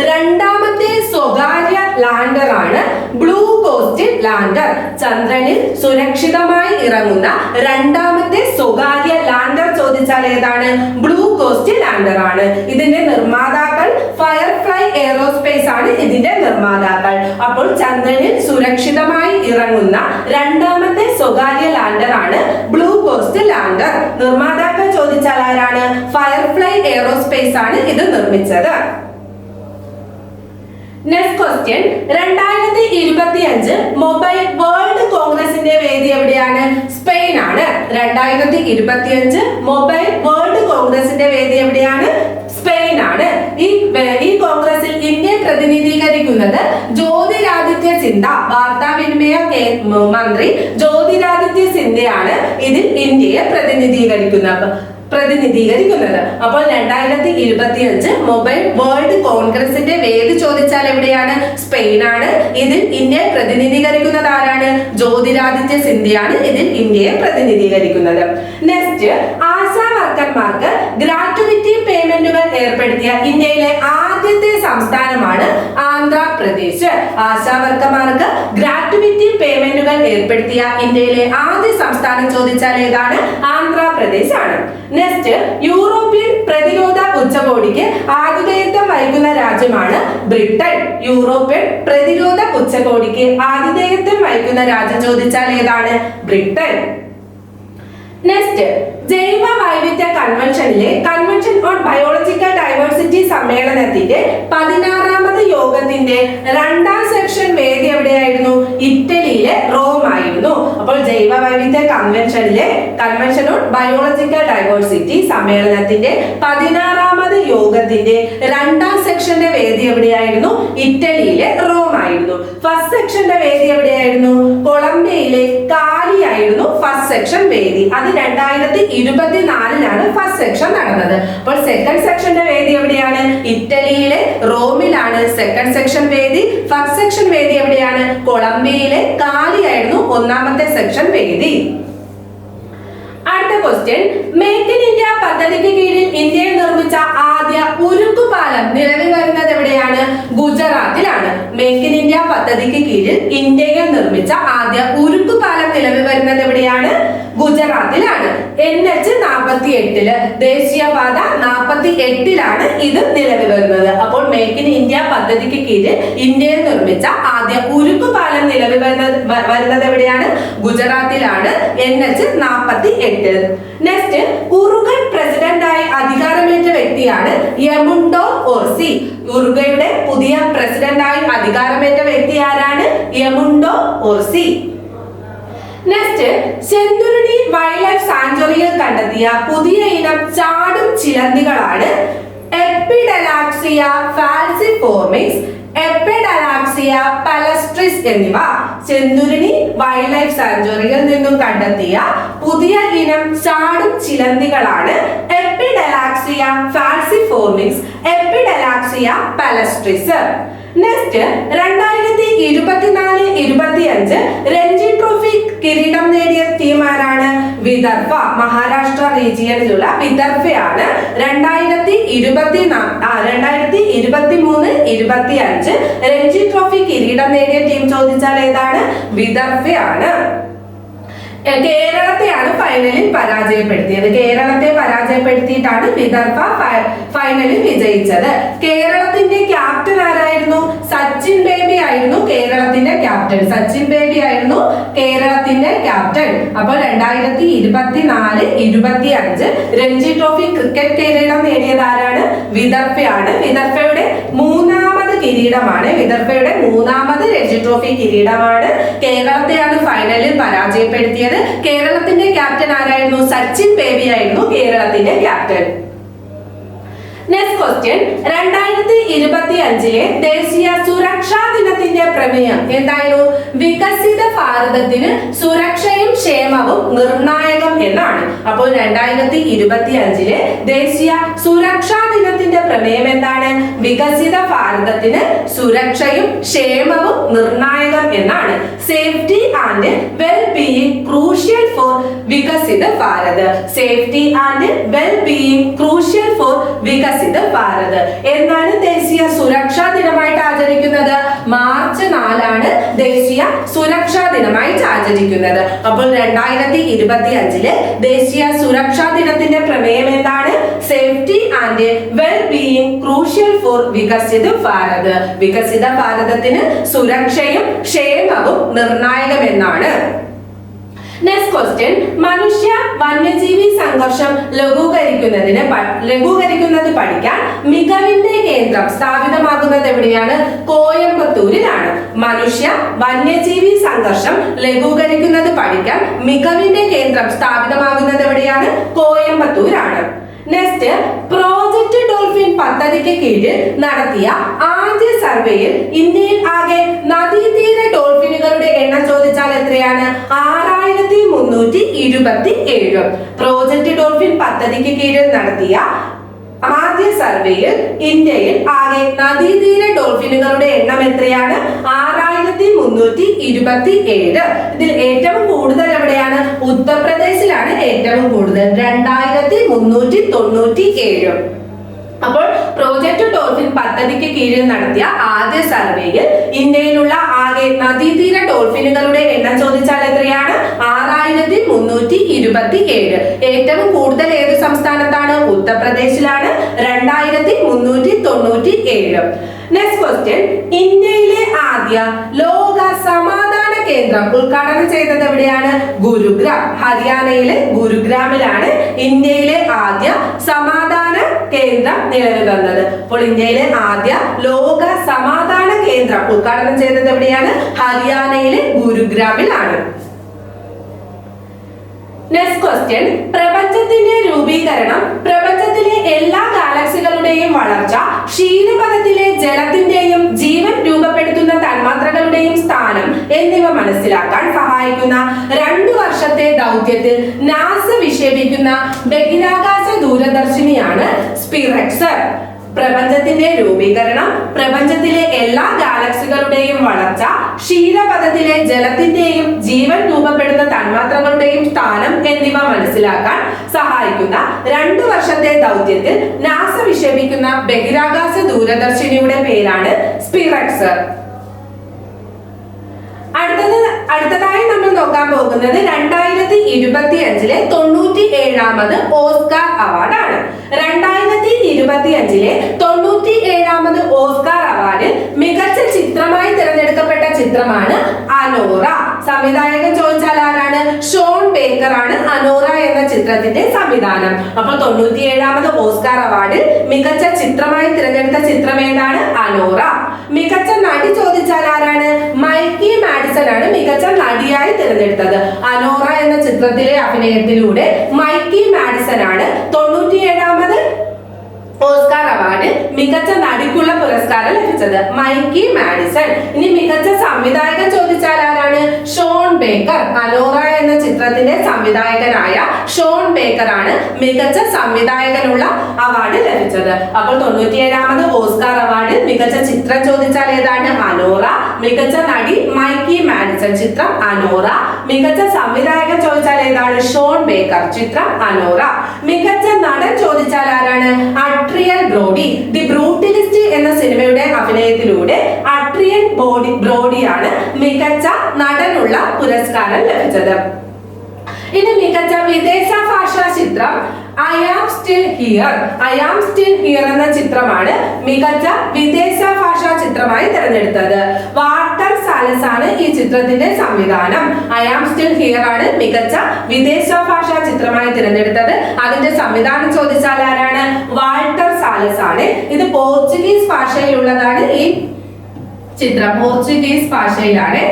2ാമത്തെ സ്വകാര്യ ലാൻഡർ ആണ് ബ്ലൂ കോസ്റ്റ് ലാൻഡർ. ചന്ദ്രനിൽ സുരക്ഷിതമായി ഇറങ്ങുന്ന 2ാമത്തെ സ്വകാര്യ ലാൻഡർ ചോദിച്ചാൽ ഏതാണ്? ബ്ലൂ കോസ്റ്റ് ലാൻഡർ ആണ്. ഇതിന്റെ നിർമ്മാതാക്കൾ ഫയർഫ്ലൈ എയറോസ്പേസ് ആണ് ഇതിന്റെ നിർമ്മാതാക്കൾ. അപ്പോൾ ചന്ദ്രനിൽ സുരക്ഷിതമായി ഇറങ്ങുന്ന 2ാമത്തെ സ്വകാര്യ ലാൻഡർ ആണ് ബ്ലൂ കോസ്റ്റ് ലാൻഡർ. നിർമ്മാതാക്കൾ ചോദിച്ചാൽ ആരാണ്? ഫയർഫ്ലൈ എയറോസ്പേസ് ആണ് ഇത് നിർമ്മിച്ചത്. നെക്സ്റ്റ് ക്വസ്റ്റ്യൻ, 2025 മൊബൈൽ വേൾഡ് കോൺഗ്രസിന്റെ വേദി എവിടെയാണ്? സ്പെയിൻ ആണ്. 2025 മൊബൈൽ വേൾഡ് കോൺഗ്രസിന്റെ വേദി എവിടെയാണ്? സ്പെയിൻ ആണ്. ഈ കോൺഗ്രസിൽ ഇന്ത്യയെ പ്രതിനിധീകരിക്കുന്നത് ജ്യോതിരാദിത്യ സിന്ധ്യ, വാർത്താവിനിമയ മന്ത്രി ജ്യോതിരാദിത്യ സിന്ധ്യയാണ് ഇതിൽ ഇന്ത്യയെ പ്രതിനിധീകരിക്കുന്നത്. അപ്പോൾ 2025 മൊബൈൽ വേൾഡ് കോൺഗ്രസിന്റെ വേദി ചോദിച്ചാൽ എവിടെയാണ്? സ്പെയിനാണ്. ഇതിൽ ഇന്ത്യയെ പ്രതിനിധീകരിക്കുന്നത് ആരാണ്? ജ്യോതിരാദിത്യ സിന്ധ്യയാണ് ഇതിൽ ഇന്ത്യയെ പ്രതിനിധീകരിക്കുന്നത്. നെക്സ്റ്റ്, ആശാ വർക്കർമാർക്ക് ഗ്രാറ്റുവിറ്റി പേയ്മെന്റുകൾ ഏർപ്പെടുത്തിയ ഇന്ത്യയിലെ ആദ്യത്തെ സംസ്ഥാനമാണ് ആന്ധ്രാപ്രദേശ്. ആശാ വർക്കർമാർക്ക് ഗ്രാറ്റുവിറ്റി പേയ്മെന്റുകൾ ഏർപ്പെടുത്തിയ ഇന്ത്യയിലെ ആദ്യ സംസ്ഥാനം ചോദിച്ചാൽ ഏതാണ്? ആന്ധ്രാപ്രദേശ് ആണ്. നെക്സ്റ്റ്, യൂറോപ്യൻ പ്രതിരോധ ഉച്ചകോടിക്ക് ആതിഥേയത്വം വഹിക്കുന്ന രാജ്യമാണ് ബ്രിട്ടൻ. യൂറോപ്യൻ പ്രതിരോധ ഉച്ചകോടിക്ക് ആതിഥേയത്വം വഹിക്കുന്ന രാജ്യം ചോദിച്ചാൽ ഏതാണ്? ബ്രിട്ടൻ. നെക്സ്റ്റ്, ജൈവ വൈവിധ്യ കൺവെൻഷനിലെ കൺവെൻഷൻ ഓൺ ബയോളജിക്കൽ ഡൈവേഴ്സിറ്റി സമ്മേളനത്തിന്റെ 16ാമത് യോഗത്തിന്റെ 2ാം സെക്ഷൻ വേദി എവിടെയായിരുന്നു? ഇറ്റലിയിലെ റോം ആയിരുന്നു. അപ്പോൾ ജൈവ വൈവിധ്യ കൺവെൻഷനിലെ കൺവെൻഷൻ ഓൺ ബയോളജിക്കൽ ഡൈവേഴ്സിറ്റി സമ്മേളനത്തിന്റെ 16ാമത് യോഗത്തിന്റെ 2ാം സെക്ഷന്റെ വേദി എവിടെയായിരുന്നു? ഇറ്റലിയിലെ റോം ആയിരുന്നു. ഫസ്റ്റ് സെക്ഷന്റെ വേദി എവിടെയായിരുന്നു? കൊളംബിയയിലെ കാലി ആയിരുന്നു ഫസ്റ്റ് സെക്ഷൻ വേദി. അത് 2024 ഫസ്റ്റ് സെക്ഷൻ നടന്നത്. അപ്പോൾ സെക്കൻഡ് സെക്ഷന്റെ വേദി എവിടെയാണ്? ഇറ്റലിയിലെ റോമിലാണ് സെക്കൻഡ് സെക്ഷൻ വേദി. ഫസ്റ്റ് സെക്ഷൻ വേദി എവിടെയാണ്? കൊളംബിയയിലെ കാലി ആയിരുന്നു ഒന്നാമത്തെ സെക്ഷൻ വേദി. അടുത്ത ക്വസ്റ്റ്യൻ, മേക്ക് ഇൻ ഇന്ത്യ പദ്ധതിക്ക് കീഴിൽ ഇന്ത്യയിൽ നിർമ്മിച്ച ആദ്യ ഉരുക്കുപാലം നിലവിൽ വരുന്നത് എവിടെയാണ്? ഗുജറാത്തിലാണ്. മേക്ക് ഇൻ ഇന്ത്യ പദ്ധതിക്ക് കീഴിൽ ഇന്ത്യയിൽ നിർമ്മിച്ച ആദ്യ ഉരുക്കുപാലം നിലവിൽ വരുന്നത് എവിടെയാണ്? ഗുജറാത്തിലാണ്. NH-48 ദേശീയപാത 48 ഇത് നിലവിൽ വരുന്നത്. അപ്പോൾ മേക്ക് ഇൻ ഇന്ത്യ പദ്ധതിക്ക് കീഴിൽ ഇന്ത്യയിൽ നിർമ്മിച്ച ആദ്യ ഉരുക്കുപാലം നിലവിൽ വരുന്നത് എവിടെയാണ്? ഗുജറാത്തിലാണ്. NH-48. നെക്സ്റ്റ്, ഉറുഗൻ പ്രസിഡന്റായി അധികാരമേറ്റ വ്യക്തിയാണ് യമുണ്ടോ ഓർസി. ഉറുഗയുടെ പുതിയ പ്രസിഡന്റായി അധികാരമേറ്റ വ്യക്തി ആരാണ്? യമുണ്ടോ ഓർസി. നെക്സ്റ്റ്, സെന്തുരുണി വൈൽഡ് ലൈഫ് സാങ്ച്വറിയിൽ കണ്ടെത്തിയ പുതിയ ഇനം ചാടും ചിലന്തികളാണ് എപ്പിഡലാക്സിയ ഫാൽസിഫോർമിക്സ്, എപ്പിഡലാക്സിയ പലസ്ട്രിസ് എന്നിവ. സെന്തുരുണി വൈൽഡ് ലൈഫ് സാങ്ച്വറിയിൽ നിന്നും കണ്ടെത്തിയ പുതിയ ഇനം ചാടും ചിലന്തികളാണ് എപ്പിഡലാക്സിയ ഫാൽസിഫോർമിക്സ്, എപ്പിഡലാക്സിയ പലസ്ട്രിസ്. നെക്സ്റ്റ്, 2024-25 രഞ്ജി ട്രോഫി കിരീടം നേടിയ ടീം ആരാണ്? വിദർഭ. മഹാരാഷ്ട്ര റീജിയനിലുള്ള വിദർഭയാണ് 2023-25 രഞ്ജി ട്രോഫി കിരീടം നേടിയ ടീം ചോദിച്ചാൽ ഏതാണ്? വിദർഭയാണ്. കേരളത്തെയാണ് ഫൈനലിൽ പരാജയപ്പെടുത്തിയത്. കേരളത്തെ പരാജയപ്പെടുത്തിയിട്ടാണ് വിദർഭ ഫൈനലിൽ വിജയിച്ചത്. കേരളത്തിന്റെ ക്യാപ്റ്റൻ ആരായിരുന്നു? സച്ചിൻ ബേബി ആയിരുന്നു കേരളത്തിന്റെ ക്യാപ്റ്റൻ. സച്ചിൻ ബേബി ആയിരുന്നു കേരളത്തിന്റെ ക്യാപ്റ്റൻ. അപ്പോൾ 2024-25 രഞ്ജി ട്രോഫി ക്രിക്കറ്റ് കിരീടം നേടിയത് ആരാണ്? വിദർഭയാണ്. വിദർഭയുടെ മൂന്നാമത് കിരീടമാണ്. വിദർഭയുടെ മൂന്നാമത് രഞ്ജി ട്രോഫി കിരീടമാണ്. കേരളത്തെയാണ് ഫൈനലിൽ പരാജയപ്പെടുത്തിയത്. കേരളത്തിന്റെ ക്യാപ്റ്റൻ ആരായിരുന്നു? സച്ചിൻ ബേബി ആയിരുന്നു കേരളത്തിന്റെ ക്യാപ്റ്റൻ. നെക്സ്റ്റ് ക്വസ്റ്റ്യൻ, 2025 ദേശീയ സുരക്ഷാ ദിനത്തിന്റെ പ്രമേയം എന്തായിരുന്നു? വികസിത ഭാരതത്തിന് സുരക്ഷയും ക്ഷേമവും നിർണായകം എന്നാണ്. അപ്പോൾ 2025 ദേശീയ സുരക്ഷാ ദിനത്തിന്റെ പ്രമേയം എന്താണ്? വികസിത ഭാരതത്തിന് സുരക്ഷയും ക്ഷേമവും നിർണായകം എന്നാണ്. Safety and well being crucial for Viksit Bharat. Safety and well being crucial for Viksit Bharat എന്നാണ് ദേശീയ സുരക്ഷാ ദിനമായിട്ട് ആചരിക്കുന്നത്. മാർച്ച് 4 ദേശീയ സുരക്ഷാ ദിനമായിട്ട് ആചരിക്കുന്നത്. അപ്പോൾ 2025 ദേശീയ സുരക്ഷാ ദിനത്തിന്റെ പ്രമേയം എന്താണ്? Safety and well being crucial for Viksit Bharat. വികസിത ഭാരതത്തിന് സുരക്ഷയും ക്ഷേമവും നിർണായകമെന്നാണ്. നെക്സ്റ്റ് ക്വസ്റ്റ്യൻ, മനുഷ്യ വന്യജീവി സംഘർഷം ലഘൂകരിക്കുന്നത് പഠിക്കാൻ മികവിന്റെ കേന്ദ്രം സ്ഥാപിതമാകുന്നത് എവിടെയാണ്? കോയമ്പത്തൂരിലാണ്. മനുഷ്യ വന്യജീവി സംഘർഷം ലഘൂകരിക്കുന്നത് പഠിക്കാൻ മികവിന്റെ കേന്ദ്രം സ്ഥാപിതമാകുന്നത് എവിടെയാണ്? കോയമ്പത്തൂരാണ്. നെക്സ്റ്റ്, പ്രോജക്ട് ഡോൾഫിൻ പദ്ധതിക്ക് കീഴിൽ നടത്തിയ ആദ്യ സർവേയിൽ ഇന്ത്യയിൽ ആകെ നദീതീര ഡോൾഫിനുകളുടെ എണ്ണം ചോദിച്ചാൽ എത്രയാണ്? 6327. പ്രോജക്ട് ഡോൾഫിൻ പദ്ധതിക്ക് കീഴിൽ നടത്തിയ ആദ്യ ആദ്യ സർവേയിൽ ഇന്ത്യയിൽ ആകെ നദീതീര ഡോൾഫിനുകളുടെ എണ്ണം എത്രയാണ്? 6327. ഇതിൽ ഏറ്റവും കൂടുതൽ എവിടെയാണ്? ഉത്തർപ്രദേശിലാണ് ഏറ്റവും കൂടുതൽ, 2397. അപ്പോൾ പ്രോജക്ട് ഡോൾഫിൻ പദ്ധതിക്ക് കീഴിൽ നടത്തിയ ആദ്യ സർവേയിൽ ഇന്ത്യയിലുള്ള ആകെ നദീതീര ഡോൾഫിനുകളുടെ എണ്ണം ചോദിച്ചാൽ എത്രയാണ്? 6327. ഏറ്റവും കൂടുതൽ ഏത് സംസ്ഥാനത്താണ്? ഉത്തർപ്രദേശിലാണ്, 2397. നെക്സ്റ്റ് ക്വസ്റ്റ്യൻ, ഇന്ത്യയിലെ ആദ്യ ലോക സമാധാന കേന്ദ്രം ഉദ്ഘാടനം ചെയ്തത് എവിടെയാണ്? ഗുരുഗ്രാം, ഹരിയാനയിലെ ഗുരുഗ്രാമിലാണ് ഇന്ത്യയിലെ ആദ്യ സമാധാന കേന്ദ്രം നിലവിൽ വന്നത്. അപ്പോൾ ഇന്ത്യയിലെ ആദ്യ ലോക സമാധാന കേന്ദ്രം ഉദ്ഘാടനം ചെയ്തത് എവിടെയാണ്? ഹരിയാനയിലെ ഗുരുഗ്രാമിലാണ്. നെക്സ്റ്റ് ക്വസ്റ്റ്യൻ, പ്രപഞ്ചത്തിന്റെ രൂപീകരണം, പ്രപഞ്ചത്തിലെ എല്ലാ ഗാലക്സികളുടെയും വളർച്ച, ക്ഷീരപഥത്തിലെ ജലത്തിന്റെയും ജീവൻ രൂപപ്പെടുത്തുന്ന തന്മാത്രകളുടെയും സ്ഥാനം എന്നിവ മനസ്സിലാക്കാൻ സഹായിക്കുന്ന 2 വർഷത്തെ ദൗത്യത്തിൽ നാസ വിക്ഷേപിക്കുന്ന ബഹിരാകാശ ദൂരദർശിനിയാണ് സ്പിറെക്സ്. പ്രപഞ്ചത്തിന്റെ രൂപീകരണം, പ്രപഞ്ചത്തിലെ എല്ലാ ഗാലക്സികളുടെയും വളർച്ച, ക്ഷീരപഥത്തിലെ ജലത്തിന്റെയും ജീവൻ രൂപപ്പെടുന്ന തന്മാത്രകളുടെയും സ്ഥാനം എന്നിവ മനസ്സിലാക്കാൻ സഹായിക്കുന്ന 2 വർഷത്തെ ദൗത്യത്തിൽ നാസ വിക്ഷേപിക്കുന്ന ബഹിരാകാശ ദൂരദർശിനിയുടെ പേരാണ് സ്പിറെക്സ്. അടുത്തതായി നമ്മൾ നോക്കാൻ പോകുന്നത് 2025 97ാമത് ഓസ്കാർ അവാർഡാണ്. 2025 97ാമത് ഓസ്കാർ അവാർഡ് മികച്ച ചിത്രമായി തിരഞ്ഞെടുക്കപ്പെട്ട ചിത്രമാണ് അനോറ. സംവിധായകൻ ചോദിച്ചാൽ ആരാണ്? ഷോൺ ബേക്കർ ആണ് അനോറ എന്ന ചിത്രത്തിന്റെ സംവിധാനം. അപ്പോൾ 97ാമത് ഓസ്കാർ അവാർഡ് മികച്ച ചിത്രമായി തിരഞ്ഞെടുത്ത ചിത്രം ഏതാണ്? അനോറ. മികച്ച നടി ചോദിച്ചാൽ ആരാണ്? മൈക്കി മാഡിസൺ ആണ് മികച്ച നടിയായി തിരഞ്ഞെടുത്തത്. അനോറ എന്ന ചിത്രത്തിലെ അഭിനയത്തിലൂടെ മൈക്കി മാഡിസൺ ആണ് 97ാമത് ഓസ്കാർ അവാർഡ് മികച്ച നടിക്കുള്ള പുരസ്കാരം ലഭിച്ചത്, മൈക്കി മാഡിസൺ. ഇനി മികച്ച സംവിധായകൻ ചോദിച്ചാൽ ആരാണ്? Sean Baker. അനോറ എന്ന ചിത്രത്തിന്റെ സംവിധായകനായ ഷോൺ ബേക്കർ ആണ് മികച്ച സംവിധായകനുള്ള അവാർഡ് ലഭിച്ചത്. അപ്പോൾ 97ാമത് ഓസ്കാർ അവാർഡ് മികച്ച ചിത്രം ചോദിച്ചാൽ ഏതാണ്? അനോറ. മികച്ച നടി മൈക്കി മാഡിസൺ, ചിത്രം അനോറ. മികച്ച സംവിധായകൻ ചോദിച്ചാൽ ഏതാണ്? ഷോൺ ബേക്കർ, ചിത്രം അനോറ. മികച്ച നടൻ ചോദിച്ചാൽ ആരാണ്? Adrian Brody. ദി ബ്രൂട്ടലിസ്റ്റ് എന്ന സിനിമയുടെ അഭിനയത്തിലൂടെ അഡ്രിയൻ ബ്രോഡിയാണ് മികച്ച നടനുള്ള പുരസ്കാരം ലഭിച്ചത്. ഇനി മികച്ച വിദേശ ഭാഷാ ചിത്രം I am still here. I am still here എന്ന ചിത്രമാണ് മികച്ച വിദേശ ഭാഷാ ചിത്രമായി തിരഞ്ഞെടുത്തത്. വാൾട്ടർ സാലസ് ആണ് ഈ ചിത്രത്തിന്റെ സംവിധാനം. ഐ ആം സ്റ്റിൽ ഹിയർ ആണ് മികച്ച വിദേശ ഭാഷാ ചിത്രമായി തിരഞ്ഞെടുത്തത്. അതിന്റെ സംവിധാനം ചോദിച്ചാൽ ആരാണ്? വാൾട്ടർ സാലസ് ആണ്. ഇത് പോർച്ചുഗീസ് ഭാഷയിലുള്ളതാണ്. ഈ ചിത്രം പോർച്ചുഗീസ് ഭാഷയിലാണ്.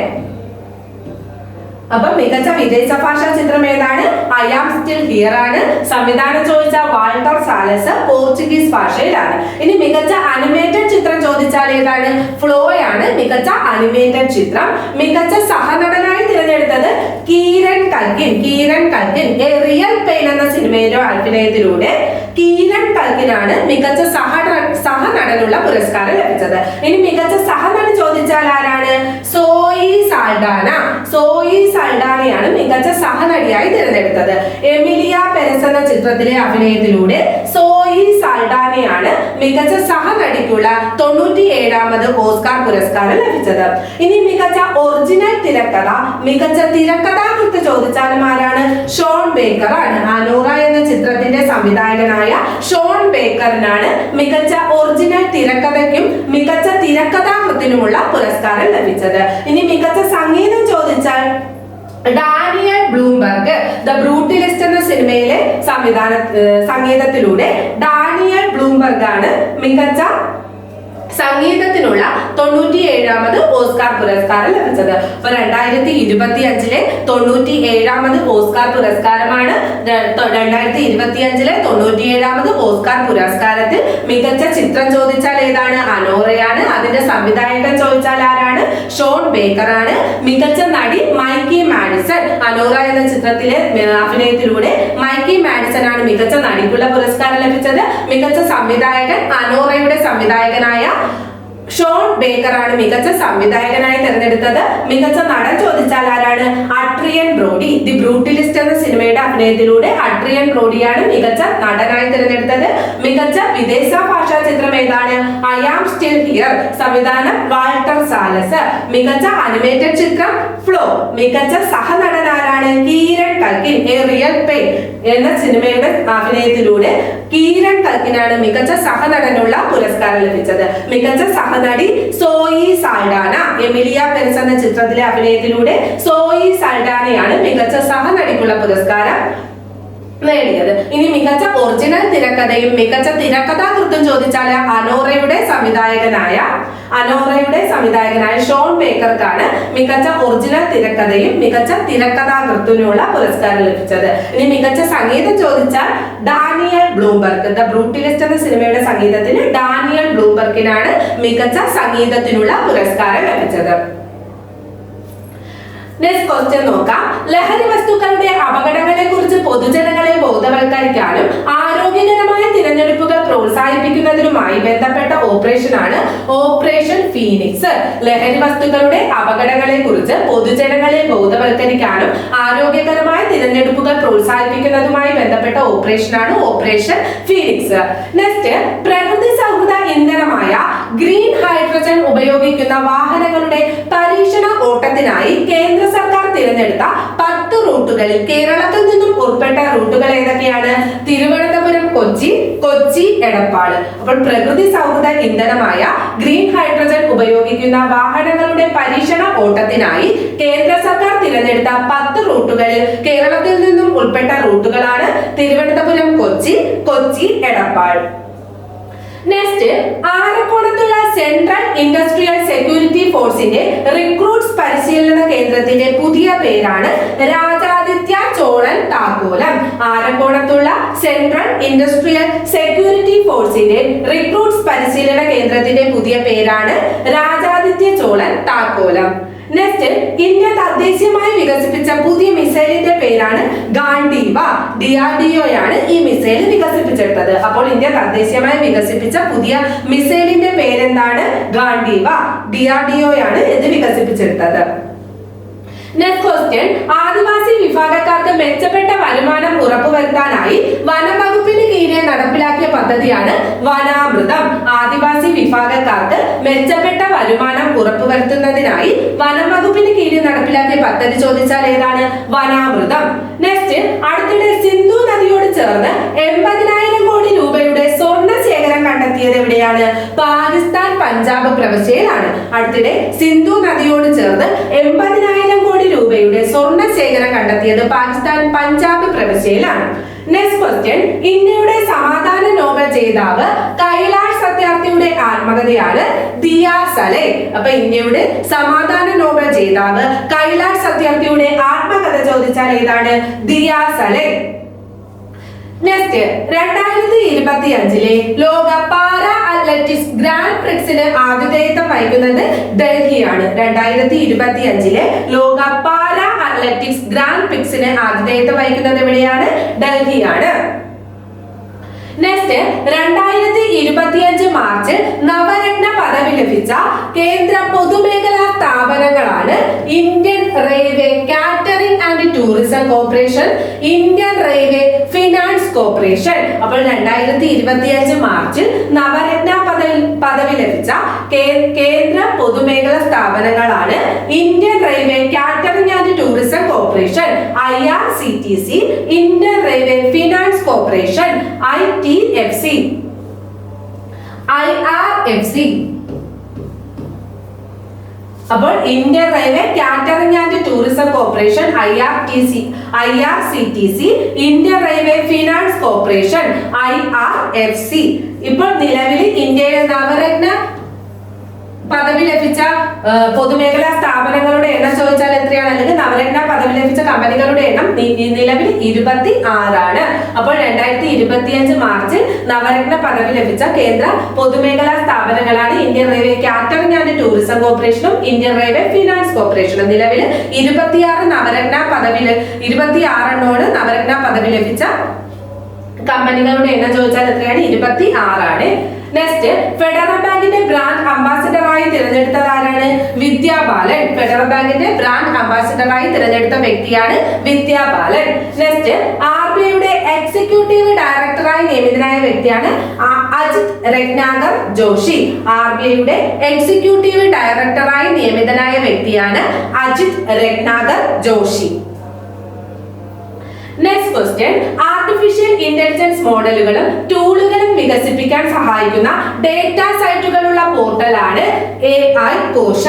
അപ്പൊ മികച്ച വിദേശ ഭാഷാ ചിത്രം ഏതാണ്? ഐ ആം സ്റ്റിൽ ഹിയർ ആണ്. സംവിധാനം ചോദിച്ചാൽ വാൾട്ടർ സാലസ്, പോർച്ചുഗീസ് ഭാഷയിലാണ്. ഇനി മികച്ച അനിമേറ്റഡ് ചിത്രം ചോദിച്ചാൽ ഏതാണ്? ഫ്ലോയാണ് മികച്ച അനിമേറ്റഡ് ചിത്രം. മികച്ച സഹനടനായി തിരഞ്ഞെടുത്തത് കീരൻ കൽകിൻ. എ റിയൽ പെയിൻ എന്ന സിനിമയുടെ അഭിനയത്തിലൂടെ കീരൻ കൽകിനാണ് മികച്ച സഹനടനുള്ള പുരസ്കാരം ലഭിച്ചത്. ഇനി മികച്ച സഹനടൻ ചോദിച്ചാൽ ആരാണ്? സോയി സാൽഡാന. സോയി സാൽഡാനയാണ് മികച്ച സഹനടിയായി തിരഞ്ഞെടുത്തത്. എമിലിയ പെരസ് എന്ന ചിത്രത്തിലെ അഭിനയത്തിലൂടെ സോയി സാൽഡാനയാണ് മികച്ച സഹനടിക്കുള്ള 97ാമത് ഓസ്കാർ പുരസ്കാരം ലഭിച്ചത്. ഇനി മികച്ച ഒറിജിനൽ തിരക്കഥ, മികച്ച തിരക്കഥാകൃത്ത് ചോദിച്ചാലും ആരാണ്? ഷോൺ ബേക്കർ ആണ്. അനോറ എന്ന ചിത്രത്തിന്റെ സംവിധായകനായ ഷോൺ ബേക്കറിനാണ് മികച്ച ഒറിജിനൽ തിരക്കഥയ്ക്കും മികച്ച തിരക്കഥാകൃത്തിനുമുള്ള പുരസ്കാരം ലഭിച്ചത്. ഇനി മികച്ച സംഗീതം ചോദിച്ചാൽ ഡാനിയൽ ബ്ലൂംബർഗ്. ദ ബ്രൂട്ടലിസ്റ്റ് എന്ന സിനിമയിലെ സംഗീതത്തിലൂടെ ഡാനിയൽ ബ്ലൂംബർഗ് ആണ് മികച്ച സംഗീതത്തിനുള്ള 97ാമത് ഓസ്കാർ പുരസ്കാരം ലഭിച്ചത്. അപ്പൊ 2025 97ാമത് ഓസ്കാർ പുരസ്കാരമാണ്. 2025 97ാമത് ഓസ്കാർ പുരസ്കാരത്തിൽ മികച്ച ചിത്ര ചിത്രം ചോദിച്ചാൽ ഏതാണ്? അനോറയാണ്. അതിന്റെ സംവിധായകൻ ചോദിച്ചാൽ ആരാണ്? ഷോൺ ബേക്കർ ആണ്. മികച്ച നടി മൈക്കി മാഡിസൺ. അനോറ എന്ന ചിത്രത്തിലെ അഭിനയത്തിലൂടെ മൈക്കി മാഡിസൺ ആണ് മികച്ച നടിക്കുള്ള പുരസ്കാരം ലഭിച്ചത്. മികച്ച സംവിധായകൻ അനോറയുടെ സംവിധായകനായ ഷോൺ ബേക്കർ ആണ് മികച്ച സംവിധായകനായി തിരഞ്ഞെടുത്തത്. മികച്ച നടൻ ചോദിച്ചാൽ ആരാണ്? Adrian Brody. ദി ബ്രൂട്ടലിസ്റ്റ് എന്ന സിനിമയുടെ അഭിനയത്തിലൂടെ അഡ്രിയൻ ബ്രോഡിയാണ് മികച്ച നടനായി തിരഞ്ഞെടുത്തത്. മികച്ച വിദേശ ഭാഷാ ചിത്രം ഏതാണ്? I am still here. സംവിധാനം വാൾട്ടർ സാലസ്. മികച്ച അനിമേറ്റഡ് ചിത്രം ഫ്ലോ. മികച്ച സഹനടൻ ആരാണ്? Kieran Culkin. A real pain എന്ന സിനിമയുടെ അഭിനയത്തിലൂടെ കീരൺ കൽക്കിനാണ് മികച്ച സഹനടനുള്ള പുരസ്കാരം ലഭിച്ചത്. മികച്ച സഹനടി സോയി സാൽഡാന. എമിലിയ പെരസ് എന്ന ചിത്രത്തിലെ അഭിനയത്തിലൂടെ സോയി സാൽഡാനയാണ് മികച്ച സഹനടിക്കുള്ള പുരസ്കാരം നേടിയത്. ഇനി മികച്ച ഒറിജിനൽ തിരക്കഥയും മികച്ച തിരക്കഥാകൃത്തും ചോദിച്ചാൽ അനോറയുടെ സംവിധായകനായ ഷോൺ ബേക്കർക്കാണ് മികച്ച ഒറിജിനൽ തിരക്കഥയും മികച്ച തിരക്കഥാകൃത്തിനുള്ള പുരസ്കാരം ലഭിച്ചത്. ഇനി മികച്ച സംഗീതം ചോദിച്ചാൽ ഡാനിയൽ ബ്ലൂംബർഗ്. ദ ബ്രൂട്ടലിസ്റ്റ് എന്ന സിനിമയുടെ സംഗീതത്തിന് ഡാനിയൽ ബ്ലൂംബർഗിനാണ് മികച്ച സംഗീതത്തിനുള്ള പുരസ്കാരം ലഭിച്ചത്. നെക്സ്റ്റ് ക്വസ്റ്റ്യൻ നോക്കാം. ലഹരി വസ്തുക്കളുടെ അപകടങ്ങളെ കുറിച്ച് പൊതുജനങ്ങളെ ബോധവൽക്കരിക്കാനും ആരോഗ്യകരമായ തിരഞ്ഞെടുപ്പുകൾ പ്രോത്സാഹിപ്പിക്കുന്നതിനുമായി ബന്ധപ്പെട്ട ഓപ്പറേഷനാണ് ഓപ്പറേഷൻ ഫീനിക്സ്. ലഹരി വസ്തുക്കളുടെ അപകടങ്ങളെ കുറിച്ച് പൊതുജനങ്ങളെ ബോധവൽക്കരിക്കാനും ആരോഗ്യകരമായ തിരഞ്ഞെടുപ്പുകൾ പ്രോത്സാഹിപ്പിക്കുന്നതുമായി ബന്ധപ്പെട്ട ഓപ്പറേഷനാണ് ഓപ്പറേഷൻ ഫീനിക്സ്. നെക്സ്റ്റ്, പ്രകൃതി സൗഹൃദ ഇന്ധനമായ ഗ്രീൻ ഹൈഡ്രജൻ ഉപയോഗിക്കുന്ന വാഹനങ്ങളുടെ പരീക്ഷണ ഓട്ടത്തിനായി കേന്ദ്ര സർക്കാർ തിരഞ്ഞെടുത്ത 10 റൂട്ടുകളിൽ കേരളത്തിൽ നിന്നും ഉൾപ്പെട്ട റൂട്ടുകൾ ഏതൊക്കെയാണ്? തിരുവനന്തപുരം കൊച്ചി, കൊച്ചി എടപ്പാള്. അപ്പോൾ പ്രകൃതി സൗഹൃദ ഇന്ധനമായ ഗ്രീൻ ഹൈഡ്രജൻ ഉപയോഗിക്കുന്ന വാഹനങ്ങളുടെ പരീക്ഷണ ഓട്ടത്തിനായി കേന്ദ്ര സർക്കാർ തിരഞ്ഞെടുത്ത 10 റൂട്ടുകളിൽ കേരളത്തിൽ നിന്നും ഉൾപ്പെട്ട റൂട്ടുകളാണ് തിരുവനന്തപുരം കൊച്ചി, കൊച്ചി എടപ്പാൾ. നെക്സ്റ്റ്, ആലക്കോണത്തുള്ള സെൻട്രൽ ഇൻഡസ്ട്രിയൽ സെക്യൂരിറ്റി ഫോഴ്സിന്റെ റിക്രൂട്ട്സ് പരിശീലന കേന്ദ്രത്തിന്റെ പുതിയ പേരാണ് രാജാദിത്യ ചോളൻ താക്കോലം. ആലക്കോണത്തുള്ള സെൻട്രൽ ഇൻഡസ്ട്രിയൽ സെക്യൂരിറ്റി ഫോഴ്സിന്റെ റിക്രൂട്ട്സ് പരിശീലന കേന്ദ്രത്തിന്റെ പുതിയ പേരാണ് രാജാദിത്യ ചോളൻ താക്കോലം. നെക്സ്റ്റ്, ഇന്ത്യ തദ്ദേശീയമായി വികസിപ്പിച്ച പുതിയ മിസൈലിന്റെ പേരാണ് ഗാൻഡീവ. DRDOയാണ് ഈ മിസൈൽ വികസിപ്പിച്ചെടുത്തത്. അപ്പോൾ ഇന്ത്യ തദ്ദേശീയമായി വികസിപ്പിച്ച പുതിയ മിസൈലിന്റെ പേരെന്താണ്? ഗാൻഡീവ. DRDOയാണ് ഇത് വികസിപ്പിച്ചെടുത്തത്. നെക്സ്റ്റ് ക്വസ്റ്റ്യൻ, ആദിവാസി വിഭാഗക്കാർക്ക് മെച്ചപ്പെട്ട വരുമാനം ഉറപ്പുവരുത്താനായി വനംവകുപ്പിന് കീഴിൽ നടപ്പിലാക്കിയ പദ്ധതിയാണ് വനാമൃതം. ആദിവാസി വിഭാഗക്കാർക്ക് മെച്ചപ്പെട്ട വരുമാനം ഉറപ്പുവരുത്തുന്നതിനായി വനംവകുപ്പിന് കീഴിൽ നടപ്പിലാക്കിയ പദ്ധതി ചോദിച്ചാൽ ഏതാണ്? വനാമൃതം. നെക്സ്റ്റ്, അടുത്തിടെ സിന്ധു നദിയോട് ചേർന്ന് 80,000 കോടി രൂപയുടെ സ്വർണ്ണ ശേഖരം കണ്ടെത്തിയത് എവിടെയാണ്? പാകിസ്ഥാൻ പഞ്ചാബ് പ്രവിശ്യയിലാണ്. അടുത്തിടെ സിന്ധു നദിയോട് ചേർന്ന് 80,000 കോടി രൂപയുടെ സ്വർണ്ണ ശേഖരം കണ്ടെത്തിയത് പാകിസ്ഥാൻ പഞ്ചാബ് പ്രവിശ്യയിലാണ്. നെക്സ്റ്റ് ക്വസ്റ്റ്യൻ, ഇന്ത്യയുടെ സമാധാന നോബൽ ജേതാവ് കൈലാഷ് സത്യാർത്ഥിയുടെ ആത്മകഥയാണ് ദിയ സലെ. അപ്പൊ ഇന്ത്യയുടെ സമാധാന നോബൽ ജേതാവ് കൈലാഷ് സത്യാർത്ഥിയുടെ ആത്മകഥ ചോദിച്ചാൽ ഏതാണ്? ദിയ സലെ. നെക്സ്റ്റ്, 2025 ലോക പാരാ അത്ലറ്റിക്സ് ഗ്രാൻഡ് പ്രിക്സിന് ആതിഥേയത്വം വഹിക്കുന്നത് ഡൽഹിയാണ്. 2025 ലോക പാരാ അത്ലറ്റിക്സ് ഗ്രാൻഡ് പ്രിക്സിന് ആതിഥേയത്വം വഹിക്കുന്നത് എവിടെയാണ്? ഡൽഹിയാണ്. നെക്സ്റ്റ്, 2025 മാർച്ചിൽ നവരത്ന പദവി ലഭിച്ച കേന്ദ്ര പൊതുമേഖലാ സ്ഥാപനങ്ങളാണ് Indian railway catering and tourism corporation, Indian railway finance corporation. അപ്പോൾ 2025 മാർച്ചിൽ നവരത്ന പദവി ലഭിച്ച കേന്ദ്ര പൊതുമേഖലാ സ്ഥാപനങ്ങളാണ് Indian railway catering and tourism corporation IRCTC, Indian railway finance corporation ITFC, IRFC. അപ്പോൾ Indian railway catering and tourism corporation IRCTC, Indian railway finance corporation IRFC. ഇപ്പോൾ നിലവിൽ ഇന്ത്യയിലെ നവരത്ന പദവി ലഭിച്ച പൊതുമേഖലാ സ്ഥാപനങ്ങളുടെ എണ്ണം ചോദിച്ചാൽ എത്രയാണ്, അല്ലെങ്കിൽ നവരത്ന പദവി ലഭിച്ച കമ്പനികളുടെ എണ്ണം നിലവിൽ 26 അപ്പോൾ 2025 മാർച്ചിൽ നവരത്ന പദവി ലഭിച്ച കേന്ദ്ര പൊതുമേഖലാ സ്ഥാപനങ്ങളാണ് Indian railway catering and tourism കോർപ്പറേഷനും ഇന്ത്യൻ റെയിൽവേ ഫിനാൻസ് കോർപ്പറേഷനും. നിലവിൽ 26 നവരത്ന പദവി 26 നവരത്ന പദവി ലഭിച്ച കമ്പനികളുടെ എണ്ണം ചോദിച്ചാൽ എത്രയാണ്, 26. നെക്സ്റ്റ്, ഫെഡറൽ ബാങ്കിന്റെ ബ്രാൻഡ് അംബാസിഡറായി തിരഞ്ഞെടുത്തത് ആരാണ്, വിദ്യാ ബാലൻ. ഫെഡറൽ ബാങ്കിന്റെ ബ്രാൻഡ് അംബാസിഡറായി തിരഞ്ഞെടുത്ത വ്യക്തിയാണ് വിദ്യാ ബാലൻ. നെക്സ്റ്റ്, RBIയുടെ എക്സിക്യൂട്ടീവ് ഡയറക്ടറായി നിയമിതനായ വ്യക്തിയാണ് അജിത് രത്നാകർ ജോഷി. RBIയുടെ എക്സിക്യൂട്ടീവ് ഡയറക്ടറായി നിയമിതനായ വ്യക്തിയാണ് Ajit Ratnakar Joshi. Next question, artificial intelligence മോഡലുകളും ടൂളുകളും വികസിപ്പിക്കാൻ സഹായിക്കുന്ന ഡേറ്റാ സൈറ്റുകളുള്ള പോർട്ടലാണ് AI കോശ.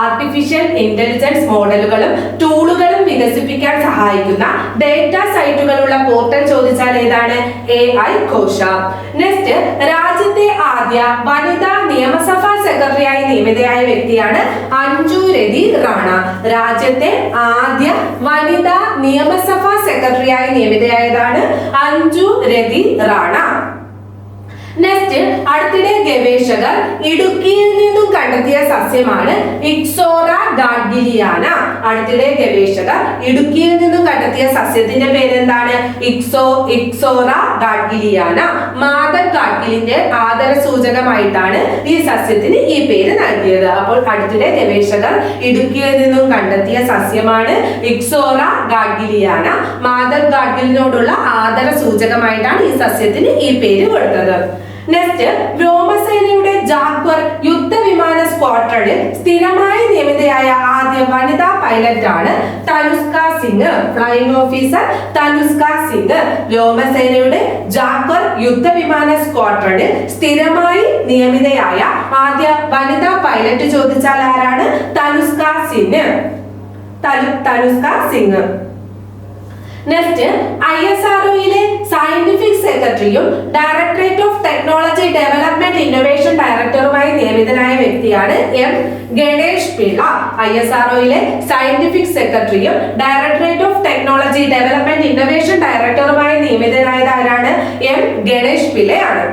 ആർട്ടിഫിഷ്യൽ ഇന്റലിജൻസ് മോഡലുകളും ടൂളുകളും വികസിപ്പിക്കാൻ സഹായിക്കുന്ന ഡേറ്റാ സൈറ്റുകളുള്ള പോർട്ടൽ ചോദിച്ചാൽ ഏതാണ്, AI കോശ. നെക്സ്റ്റ്, രാജ്യത്തെ ആദ്യ വനിതാ നിയമസഭാ സെക്രട്ടറിയായി നിയമിതയായ വ്യക്തിയാണ് അഞ്ജു രതി റാണ. രാജ്യത്തെ ആദ്യ വനിതാ നിയമസഭാ സെക്രട്ടറി നിയമിതയായതാണ് അഞ്ജു രതി റാണ. നെക്സ്റ്റ്, അടുത്തിടെ ഗവേഷകർ ഇടുക്കിയിൽ നിന്നും കണ്ടെത്തിയ സസ്യമാണ് ഇക്സോറ ഗാഡ്ഗിലിയാന. അടുത്തിടെ ഗവേഷകർ ഇടുക്കിയിൽ നിന്നും കണ്ടെത്തിയ സസ്യത്തിന്റെ പേരെന്താണ്, ഇക്സോറ ഗാഡ്ഗിലിയാന. മാധവ് ഗാഡ്ഗിലിന്റെ ആദര സൂചകമായിട്ടാണ് ഈ സസ്യത്തിന് ഈ പേര് നൽകിയത്. അപ്പോൾ അടുത്തിടെ ഗവേഷകർ ഇടുക്കിയിൽ നിന്നും കണ്ടെത്തിയ സസ്യമാണ് ഇക്സോറ ഗാഡ്ഗിലിയാന. മാധവ് ഗാഡ്ഗിലിനോടുള്ള ആദര സൂചകമായിട്ടാണ് ഈ സസ്യത്തിന് ഈ പേര് കൊടുത്തത്. നെക്സ്റ്റ്, വ്യോമസേനയുടെ ജാഗ്വർ യുദ്ധവിമാന സ്ക്വാഡ്രണിൽ സ്ഥിരമായി നിയമിതയായ ആദ്യ വനിതാ പൈലറ്റ് ആണ് തനുഷ്ക സിംഗ്. Flying officer Tanushka Singh. വ്യോമസേനയുടെ ജാഗ്വർ യുദ്ധവിമാന സ്ക്വാഡ്രണിൽ സ്ഥിരമായി നിയമിതയായ ആദ്യ വനിതാ പൈലറ്റ് ചോദിച്ചാൽ ആരാണ്, തനുഷ്ക സിംഗ്. തനുഷ്ക സിംഗ്. നെക്സ്റ്റ്, ISROയിലെ സയന്റിഫിക് സെക്രട്ടറിയും directorate of technology development innovation ഡയറക്ടറുമായി നിയമിതനായ വ്യക്തിയാണ് M ഗണേഷ് പിള്ള. ISROയിലെ സയന്റിഫിക് സെക്രട്ടറിയും directorate of technology development innovation ഡയറക്ടറുമായി നിയമിതനായത് ആരാണ്, M ഗണേഷ് പിള്ളയാണ്.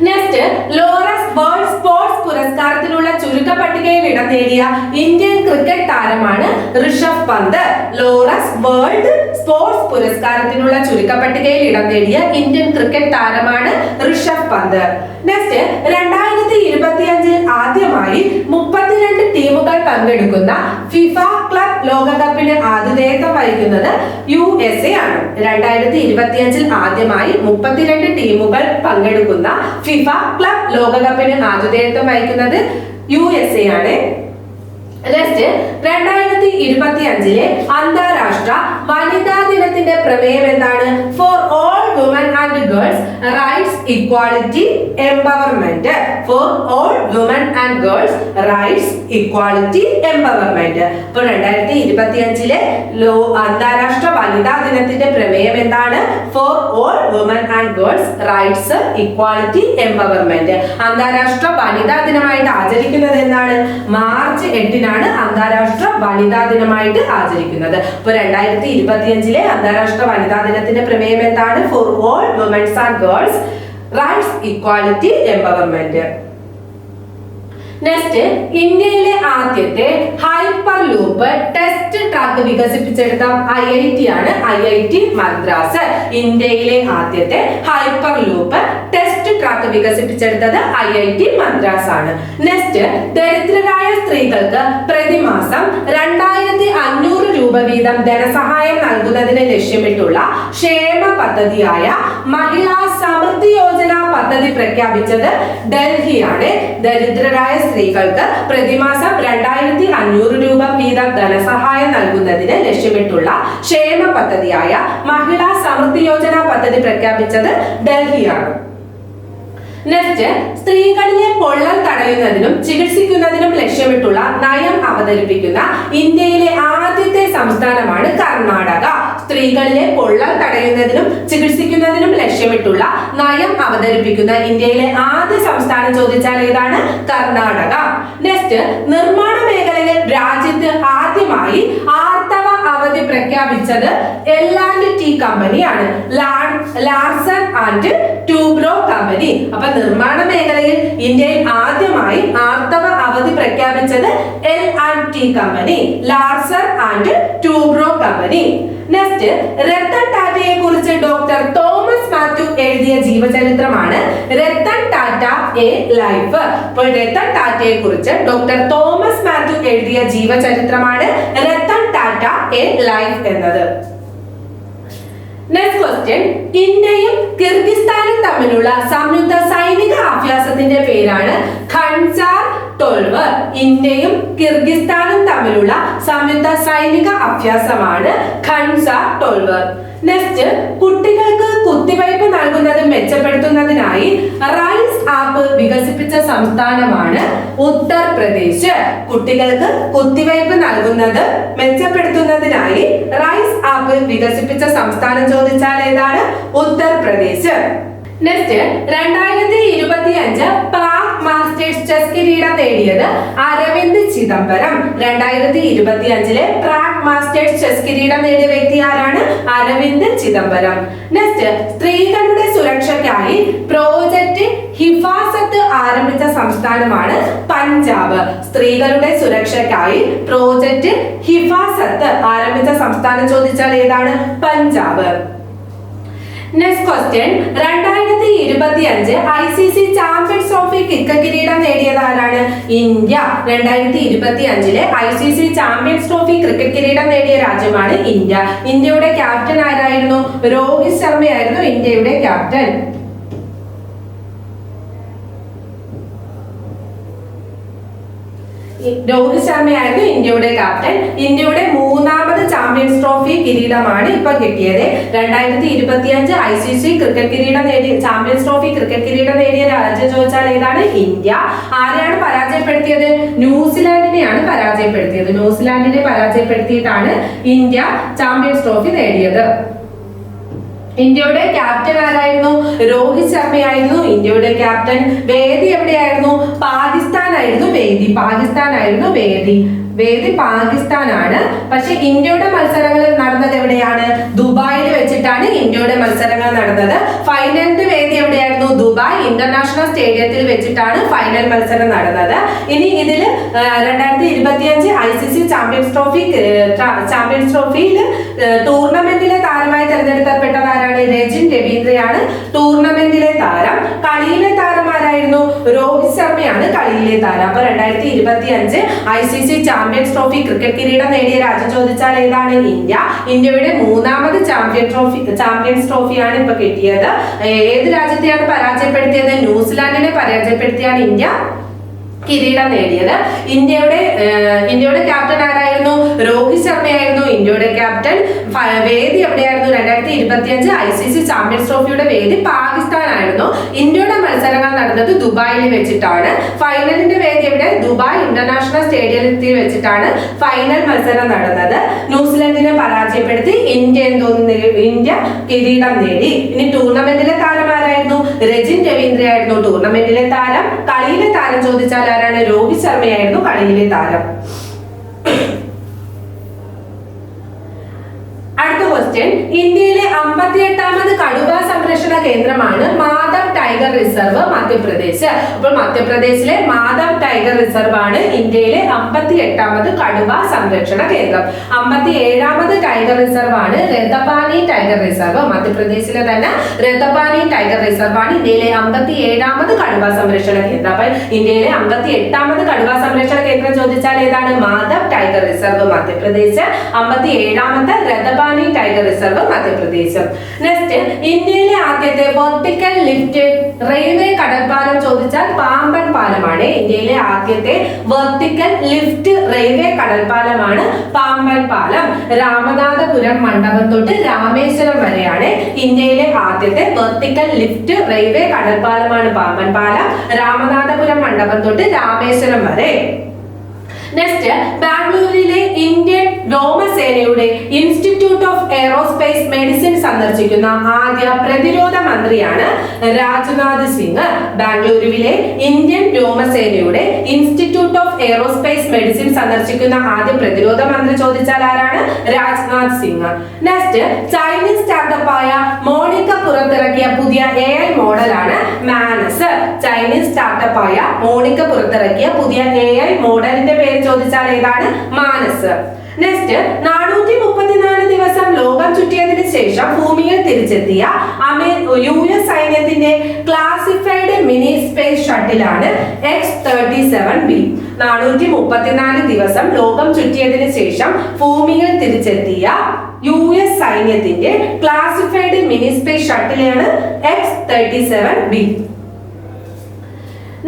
നെക്സ്റ്റ്, ലോറസ് വേൾഡ് സ്പോർട്സ് പുരസ്കാരത്തിനുള്ള ചുരുക്കപ്പട്ടികയിൽ ഇടം നേടിയ ഇന്ത്യൻ ക്രിക്കറ്റ് താരമാണ് Rishabh Pant. Laureus world sports പുരസ്കാരത്തിനുള്ള ചുരുക്കപ്പട്ടികയിൽ ഇടം നേടിയ ഇന്ത്യൻ ക്രിക്കറ്റ് താരമാണ് ഋഷഭ് പന്ത്. നെക്സ്റ്റ്, 2025 ആദ്യമായി 32 ടീമുകൾ പങ്കെടുക്കുന്ന ഫിഫ ക്ലബ് ലോകകപ്പിന് ആതിഥേയത്വം വഹിക്കുന്നത് USA ആണ്. 2025 ആദ്യമായി 32 ടീമുകൾ പങ്കെടുക്കുന്ന ഫിഫ ക്ലബ് ലോകകപ്പിന് ആതിഥേയത്വം വഹിക്കുന്നത് USA ആണ്. നെക്സ്റ്റ്, 2025 അന്താരാഷ്ട്ര വനിതാ ദിനത്തിന്റെ പ്രമേയം എന്താണ്, for all women and girls rights equality empowerment. For all women and girls rights equality empowerment. അപ്പോൾ 2025 അന്താരാഷ്ട്ര വനിതാ ദിനത്തിന്റെ പ്രമേയം എന്താണ്, for all women and girls rights equality empowerment. അന്താരാഷ്ട്ര വനിതാ ദിനമായിട്ട് ആചരിക്കുന്നത് എന്താണ്, മാർച്ച് 8 അന്താരാഷ്ട്ര വനിതാ ദിനമായിട്ട് ആചരിക്കുന്നത്. അപ്പോൾ 2025 അന്താരാഷ്ട്ര വനിതാ ദിനത്തിന്റെ പ്രമേയം എന്താണ്, for all women's and girls rights equality empowerment. Next, ഇന്ത്യയിലെ ആദ്യത്തെ ഹൈപ്പർ ലൂപ്പ് ടെസ്റ്റ് ട്രാക്ക് വികസിപ്പിച്ചെടുത്ത IIT ആണ് IIT മദ്രാസ്. ഇന്ത്യയിലെ ആദ്യത്തെ ഹൈപ്പർ ലൂപ്പ് ടെസ്റ്റ് ട്രാക്ക് വികസിപ്പിച്ചെടുത്തത് IIT മദ്രാസ് ആണ്. നെക്സ്റ്റ്, ദരിദ്രരായ സ്ത്രീകൾക്ക് പ്രതിമാസം 2500 രൂപ വീതം ധനസഹായം നൽകുന്നതിന് ലക്ഷ്യമിട്ടുള്ള ക്ഷേമ പദ്ധതിയായ മഹിളാ സമൃദ്ധി യോജന പദ്ധതി പ്രഖ്യാപിച്ചത് ഡൽഹിയാണ്. ദരിദ്രരായ സ്ത്രീകൾക്ക് പ്രതിമാസം 2500 രൂപ വീതം ധനസഹായം നൽകുന്നതിന് ലക്ഷ്യമിട്ടുള്ള ക്ഷേമ പദ്ധതിയായ മഹിളാ സമൃദ്ധി യോജന പദ്ധതി പ്രഖ്യാപിച്ചത് ഡൽഹിയാണ്. നെക്സ്റ്റ്, സ്ത്രീകളിലെ പൊള്ളൽ തടയുന്നതിനും ചികിത്സിക്കുന്നതിനും ലക്ഷ്യമിട്ടുള്ള നയം അവതരിപ്പിക്കുന്ന ഇന്ത്യയിലെ ആദ്യത്തെ സംസ്ഥാനമാണ് കർണാടക. സ്ത്രീകളിലെ പൊള്ളൽ തടയുന്നതിനും ചികിത്സിക്കുന്നതിനും ലക്ഷ്യമിട്ടുള്ള നയം അവതരിപ്പിക്കുന്ന ഇന്ത്യയിലെ ആദ്യ സംസ്ഥാനം ചോദിച്ചാൽ ഏതാണ്? കർണാടക. നെക്സ്റ്റ്, നിർമ്മാണ മേഖലയിൽ രാജ്യത്ത് ആദ്യമായി ആർത്തവ അവധി പ്രഖ്യാപിച്ചത് L&T കമ്പനിയാണ്. Larsen and Toubro company. അപ്പൊ നിർമ്മാണ മേഖലയിൽ ഇന്ത്യയിൽ ആദ്യമായി ആർത്തവ അവധി പ്രഖ്യാപിച്ചത് L&T company, Larsen and Toubro company. Next, Ratan ടാറ്റയെ കുറിച്ച് ഡോക്ടർ തോമസ് മാത്യു എഴുതിയ ജീവചരിത്രമാണ് രത്തൻ ടാറ്റ എ ലൈഫ്. അപ്പോൾ രത്തൻ ടാറ്റയെ കുറിച്ച് ഡോക്ടർ തോമസ് മാത്യു എഴുതിയ ജീവചരിത്രമാണ് രത്തൻ ടാറ്റ എ ലൈഫ് എന്നത്. നെക്സ്റ്റ് ക്വസ്റ്റ്യൻ, ഇന്ത്യയും കിർഗിസ്ഥാനും തമ്മിലുള്ള സംയുക്ത സൈനിക അഭ്യാസത്തിന്റെ പേരാണ് ഖൻസാർ 12. ഇന്ത്യയും കിർഗിസ്ഥാനും തമ്മിലുള്ള സംയുക്ത സൈനിക അഭ്യാസമാണ് ഖൻസാർ 12. നെക്സ്റ്റ്, കുട്ടികൾക്ക് കുത്തിവയ്പ് നൽകുന്നത് മെച്ചപ്പെടുത്തുന്നതിനായി റൈസ് ആപ്പ് വികസിപ്പിച്ച സംസ്ഥാനമാണ് ഉത്തർപ്രദേശ്. കുട്ടികൾക്ക് കുത്തിവയ്പ് നൽകുന്നത് മെച്ചപ്പെടുത്തുന്നതിനായി റൈസ് ആപ്പ് വികസിപ്പിച്ച സംസ്ഥാനം ചോദിച്ചാൽ ഏതാണ്? Uttar Pradesh. Next, 2025 Prague Masters chess കിരീടം നേടിയത് Aravindh Chithambaram. 2025 Prague Masters chess കിരീടം നേടിയ വ്യക്തി ആരാണ്? അരവിന്ദ് ചിദംബരം. നെക്സ്റ്റ്, സ്ത്രീകളുടെ സുരക്ഷയ്ക്കായി പ്രോജക്റ്റ് ഹിഫാസത്ത് ആരംഭിച്ച സംസ്ഥാനമാണ് പഞ്ചാബ്. സ്ത്രീകളുടെ സുരക്ഷയ്ക്കായി പ്രോജക്റ്റ് ഹിഫാസത്ത് ആരംഭിച്ച സംസ്ഥാനം ചോദിച്ചാൽ ഏതാണ്? Punjab. Next question, 2025 ICC champions trophy cricket കിരീടം നേടിയത് ആരാണ്? India. 2025 ICC champions trophy cricket കിരീടം നേടിയ രാജ്യമാണ് ഇന്ത്യ. ഇന്ത്യയുടെ ക്യാപ്റ്റൻ ആരായിരുന്നു? രോഹിത് ശർമ്മയായിരുന്നു ഇന്ത്യയുടെ ക്യാപ്റ്റൻ. രോഹിത് ശർമ്മയായിരുന്നു ഇന്ത്യയുടെ ക്യാപ്റ്റൻ. ഇന്ത്യയുടെ മൂന്നാമത് ചാമ്പ്യൻസ് ട്രോഫി കിരീടമാണ് ഇപ്പൊ കിട്ടിയത്. 2025 ICC ക്രിക്കറ്റ് കിരീടം നേടിയ ചാമ്പ്യൻസ് ട്രോഫി ക്രിക്കറ്റ് കിരീടം നേടിയ രാജ്യം ചോദിച്ചാൽ ഏതാണ്? ഇന്ത്യ. ആരെയാണ് പരാജയപ്പെടുത്തിയത്? ന്യൂസിലാൻഡിനെയാണ് പരാജയപ്പെടുത്തിയത്. ന്യൂസിലാൻഡിനെ പരാജയപ്പെടുത്തിയിട്ടാണ് ഇന്ത്യ ചാമ്പ്യൻസ് ട്രോഫി നേടിയത്. ഇന്ത്യയുടെ ക്യാപ്റ്റൻ ആരായിരുന്നു? രോഹിത് ശർമ്മയായിരുന്നു ഇന്ത്യയുടെ ക്യാപ്റ്റൻ. വേദി എവിടെയായിരുന്നു? പാകിസ്ഥാനായിരുന്നു വേദി. പാകിസ്ഥാനായിരുന്നു വേദി. വേദി പാകിസ്ഥാനാണ്. പക്ഷെ ഇന്ത്യയുടെ മത്സരങ്ങൾ നടന്നത് എവിടെയാണ്? ദുബായിൽ വെച്ചിട്ടാണ് ഇന്ത്യയുടെ മത്സരങ്ങൾ നടന്നത്. ഫൈനലിന്റെ വേദി എവിടെയായിരുന്നു? ദുബായ് ഇന്റർനാഷണൽ സ്റ്റേഡിയത്തിൽ വെച്ചിട്ടാണ് ഫൈനൽ മത്സരം നടന്നത്. ഇനി ഇതിൽ 2025 ICC ചാമ്പ്യൻസ് ട്രോഫിയിൽ ടൂർണമെന്റിലെ താരമായി തിരഞ്ഞെടുക്കപ്പെട്ടത് ആരാണ്? രജിൻ രവീന്ദ്രയാണ് ടൂർണമെന്റിലെ താരം. കളിയിലെ താരമാരായിരുന്നു? രോഹിത് ശർമ്മയാണ് കളിയിലെ താരം. അപ്പൊ 2025 ICC ചാമ്പ്യൻസ് ട്രോഫി ക്രിക്കറ്റ് കിരീടം നേടിയ രാജ്യം ചോദിച്ചാൽ ഏതാണ്? ഇന്ത്യ. ഇന്ത്യയുടെ മൂന്നാമത് ചാമ്പ്യൻസ് ട്രോഫിയാണ് ഇപ്പൊ കിട്ടിയത്. ഏത് രാജ്യത്തെയാണ് പരാജയപ്പെടുത്തിയത്? ന്യൂസിലാൻഡിനെ പരാജയപ്പെടുത്തിയാണ് ഇന്ത്യ കിരീടം നേടിയത്. ഇന്ത്യയുടെ ക്യാപ്റ്റൻ ആരായിരുന്നു? രോഹിത് ശർമ്മയായിരുന്നു ഇന്ത്യയുടെ ക്യാപ്റ്റൻ. വേദി എവിടെയായിരുന്നു? 2025 ICC ചാമ്പ്യൻസ് ട്രോഫിയുടെ വേദി പാകിസ്ഥാനായിരുന്നു. ഇന്ത്യയുടെ മത്സരങ്ങൾ നടന്നത് ദുബായിൽ വെച്ചിട്ടാണ്. ഫൈനലിന്റെ വേദി എവിടെ? ദുബായ് ഇന്റർനാഷണൽ സ്റ്റേഡിയത്തിൽ വെച്ചിട്ടാണ് ഫൈനൽ മത്സരം നടന്നത്. ന്യൂസിലൻഡിനെ പരാജയപ്പെടുത്തി ഇന്ത്യ കിരീടം നേടി. ഇനി ടൂർണമെന്റിലെ താരമാരായിരുന്നു? രജിൻ രവീന്ദ്രയായിരുന്നു ടൂർണമെന്റിലെ താരം. കളിയിലെ താരം ചോദിച്ചാൽ ആരാണ്? രോഹിത് ശർമ്മയായിരുന്നു കളിയിലെ താരം. അടുത്ത ക്വസ്റ്റ്യൻ, ഇന്ത്യയിലെ 58ാമത് കടുവ സംരക്ഷണ കേന്ദ്രമാണ് മാധവ് ടൈഗർ റിസർവ്, മധ്യപ്രദേശ്. അപ്പോൾ മധ്യപ്രദേശിലെ മാധവ് ടൈഗർ റിസർവ് ആണ് ഇന്ത്യയിലെ 58ാമത് കടുവ സംരക്ഷണ കേന്ദ്രം. 57ാമത് ടൈഗർ റിസർവ് ആണ് രതബാനി ടൈഗർ റിസർവ്. മധ്യപ്രദേശിലെ തന്നെ രതബാനി ടൈഗർ റിസർവ് ആണ് ഇന്ത്യയിലെ 57ാമത് കടുവ സംരക്ഷണ കേന്ദ്രം. അപ്പൊ ഇന്ത്യയിലെ 58ാമത് കടുവ സംരക്ഷണ കേന്ദ്രം ചോദിച്ചാൽ ഏതാണ്? Madhav tiger reserve, Madhya Pradesh. 57ാമത്തെ Ratapani tiger reserve, Madhya Pradesh. Next, ഇന്ത്യയിലെ ആദ്യത്തെ വെർട്ടിക്കൽ ലിഫ്റ്റ് റെയിൽവേ കടൽപ്പാലം ചോദിച്ചാൽ പാമ്പൻ പാലമാണ്. ഇന്ത്യയിലെ ആദ്യത്തെ വെർട്ടിക്കൽ ലിഫ്റ്റ് റെയിൽവേ കടൽപ്പാലമാണ് പാമ്പൻ പാലം. രാമനാഥപുരം മണ്ഡപം തൊട്ട് രാമേശ്വരം വരെയാണ് ഇന്ത്യയിലെ ആദ്യത്തെ വെർട്ടിക്കൽ ലിഫ്റ്റ് റെയിൽവേ കടൽപ്പാലമാണ് പാമ്പൻ പാലം. രാമനാഥപുരം മണ്ഡപം തൊട്ട് രാമേശ്വരം വരെ. നെക്സ്റ്റ്, ബാംഗ്ലൂരിലെ ഇന്ത്യൻ വ്യോമസേനയുടെ ഇൻസ്റ്റിറ്റ്യൂട്ട് ഓഫ് എയറോസ്പേസ് മെഡിസിൻ സന്ദർശിക്കുന്ന ആദ്യ പ്രതിരോധ മന്ത്രിയാണ് രാജ്നാഥ് സിംഗ്. ബാംഗ്ലൂരുവിലെ ഇന്ത്യൻ വ്യോമസേനയുടെ ഇൻസ്റ്റിറ്റ്യൂട്ട് ഓഫ് എയറോസ്പേസ് മെഡിസിൻ സന്ദർശിക്കുന്ന ആദ്യ പ്രതിരോധ മന്ത്രി ചോദിച്ചാൽ ആരാണ്? രാജ്നാഥ് സിംഗ്. നെക്സ്റ്റ്, ചൈനീസ് സ്റ്റാർട്ടപ്പായ മോണിക്ക പുറത്തിറക്കിയ പുതിയ AI മോഡലാണ് മാനസ്. ചൈനീസ് സ്റ്റാർട്ടപ്പായ മോണിക്ക പുറത്തിറക്കിയ പുതിയ AI മോഡലിന്റെ പേര് ചോദിച്ചാൽ ഏതാണ്? മാനസ്. നെക്സ്റ്റ്, 434 ദിവസം ലോകം ചുറ്റിയതിനു ശേഷം ഭൂമിയിൽ തിരിച്ചെത്തിയ US സൈന്യത്തിന്റെ ക്ലാസിഫൈഡ് മിനി സ്പേസ് ഷട്ടിലാണ് X-37B. 434 ദിവസം ലോകം ചുറ്റിയതിനു ശേഷം ഭൂമിയിൽ തിരിച്ചെത്തിയ US സൈന്യത്തിന്റെ ക്ലാസിഫൈഡ് മിനി സ്പേസ് ഷട്ടിലാണ് X-37B.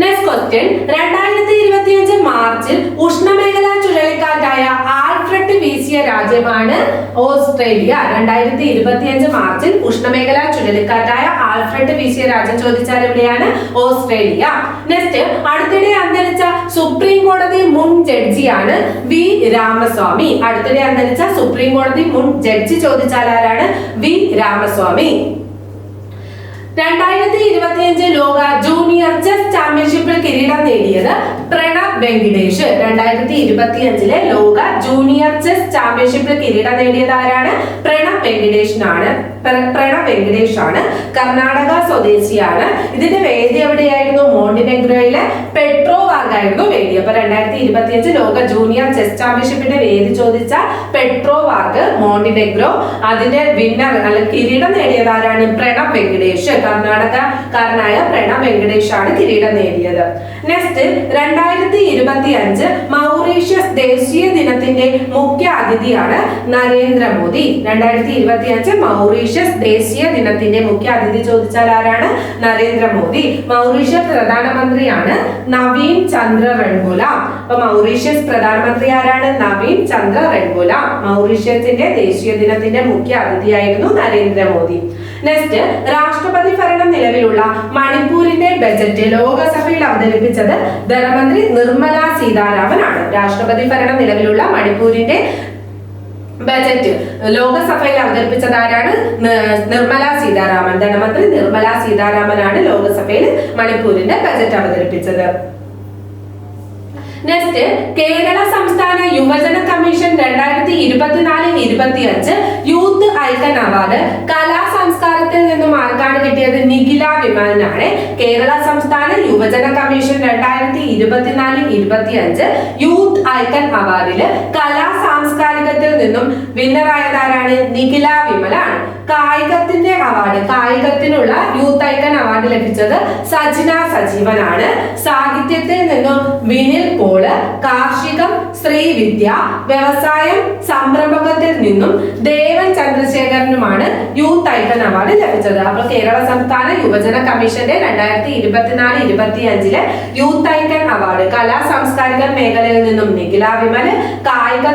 നെക്സ്റ്റ് ക്വസ്റ്റ്യൻ, 2025 മാർച്ചിൽ ഉഷ്ണമേഖലാ ചുഴലിക്കാറ്റായ ആൽഫ്രഡ് വീശിയ രാജ്യമാണ് ഓസ്ട്രേലിയ. 2025 മാർച്ചിൽ ഉഷ്ണമേഖലാ ചുഴലിക്കാറ്റായ ആൽഫ്രഡ് വീശിയ രാജ്യം ചോദിച്ചാൽ എവിടെയാണ്? ഓസ്ട്രേലിയ. നെക്സ്റ്റ്, അടുത്തിടെ അന്തരിച്ച സുപ്രീം കോടതി മുൻ ജഡ്ജിയാണ് വി രാമസ്വാമി. അടുത്തിടെ അന്തരിച്ച സുപ്രീം കോടതി മുൻ ജഡ്ജി ചോദിച്ചാൽ ആരാണ്? വി രാമസ്വാമി. 2025 ലോക ജൂനിയർ ചെസ് ചാമ്പ്യൻഷിപ്പിൽ കിരീടം നേടിയത് പ്രണബ് വെങ്കിടേഷ്. 2025 ലോക ജൂനിയർ ചെസ് ചാമ്പ്യൻഷിപ്പിൽ കിരീടം നേടിയത് ആരാണ്? പ്രണബ് വെങ്കിടേഷ് ആണ്. കർണാടക സ്വദേശിയാണ്. ഇതിന്റെ വേദി എവിടെയായിരുന്നു? മോണ്ടിനെഗ്രോയിലെ പെട്രോവാർഗ് ആയിരുന്നു വേദി. അപ്പൊ 2025 ലോക ജൂനിയർ ചെസ് ചാമ്പ്യൻഷിപ്പിന്റെ വേദി ചോദിച്ചാൽ പെട്രോവാർഗ്, മോണ്ടിനെഗ്രോ. അതിന്റെ വിന്നർ അല്ലെങ്കിൽ കിരീടം നേടിയത് ആരാണ്? പ്രണബ് വെങ്കിടേഷ്. കർണാടകക്കാരനായ പ്രണബ് വെങ്കടേഷ് ആണ് കിരീടം നേടിയത്. നെക്സ്റ്റ്, 2025 മൗറീഷ്യസ് ദേശീയ ദിനത്തിന്റെ മുഖ്യ അതിഥിയാണ് നരേന്ദ്രമോദി. 2025 മൗറീഷ്യസ് ദേശീയ ദിനത്തിന്റെ മുഖ്യ അതിഥി ചോദിച്ചാൽ ആരാണ്? നരേന്ദ്രമോദി. മൗറീഷ്യസ് പ്രധാനമന്ത്രിയാണ് നവീൻ ചന്ദ്ര റൺഗുല. അപ്പൊ മൗറീഷ്യസ് പ്രധാനമന്ത്രി ആരാണ്? നവീൻ ചന്ദ്ര റൺഗുല. മൗറീഷ്യസിന്റെ ദേശീയ ദിനത്തിന്റെ മുഖ്യ അതിഥിയായിരുന്നു നരേന്ദ്രമോദി. നെക്സ്റ്റ്, രാഷ്ട്രപതി ഭരണം നിലവിലുള്ള മണിപ്പൂരിന്റെ ബജറ്റ് ലോകസഭയിൽ അവതരിപ്പിച്ചത് ധനമന്ത്രി നിർമ്മല സീതാരാമൻ ആണ്. രാഷ്ട്രപതി ഭരണം നിലവിലുള്ള മണിപ്പൂരിന്റെ ബജറ്റ് ലോകസഭയിൽ അവതരിപ്പിച്ചത് ആരാണ്? നിർമ്മല സീതാരാമൻ. ധനമന്ത്രി നിർമ്മല സീതാരാമനാണ് ലോകസഭയിൽ മണിപ്പൂരിന്റെ ബജറ്റ് അവതരിപ്പിച്ചത്. നെക്സ്റ്റ്, കേരള സംസ്ഥാന യുവജന കമ്മീഷൻ 2024-25 യൂത്ത് ഐക്കൺ അവാർഡ് കലാ സംസ്കാരത്തിൽ നിന്നും ആർക്കാണ് കിട്ടിയത്? നിഖില വിമലിനാണ്. കേരള സംസ്ഥാന യുവജന കമ്മീഷൻ 2024-25 യൂത്ത് ഐക്കൺ അവാർഡില് കലാ സാംസ്കാരികത്തിൽ നിന്നും വിന്നറായതാരാണ്? നിഖില വിമലാണ്. കായികത്തിന്റെ അവാർഡ്, കായികത്തിനുള്ള യൂത്ത് ഐക്കൺ അവാർഡ് ലഭിച്ചത് സജ്ന സജീവനാണ്. സാഹിത്യത്തിൽ നിന്നും വിനിൽ പോള്, കാർഷികം ശ്രീവിദ്യ, വ്യവസായം സംരംഭകത്തിൽ നിന്നും ദേവൻ ചന്ദ്രശേഖരനുമാണ് യൂത്ത് ഐക്കൺ അവാർഡ് ലഭിച്ചത്. അപ്പോൾ കേരള സംസ്ഥാന യുവജന കമ്മീഷന്റെ 2024-25 യൂത്ത് ഐക്കൺ അവാർഡ് കലാ സാംസ്കാരിക മേഖലയിൽ നിന്നും നിഖില വിമല്, കായിക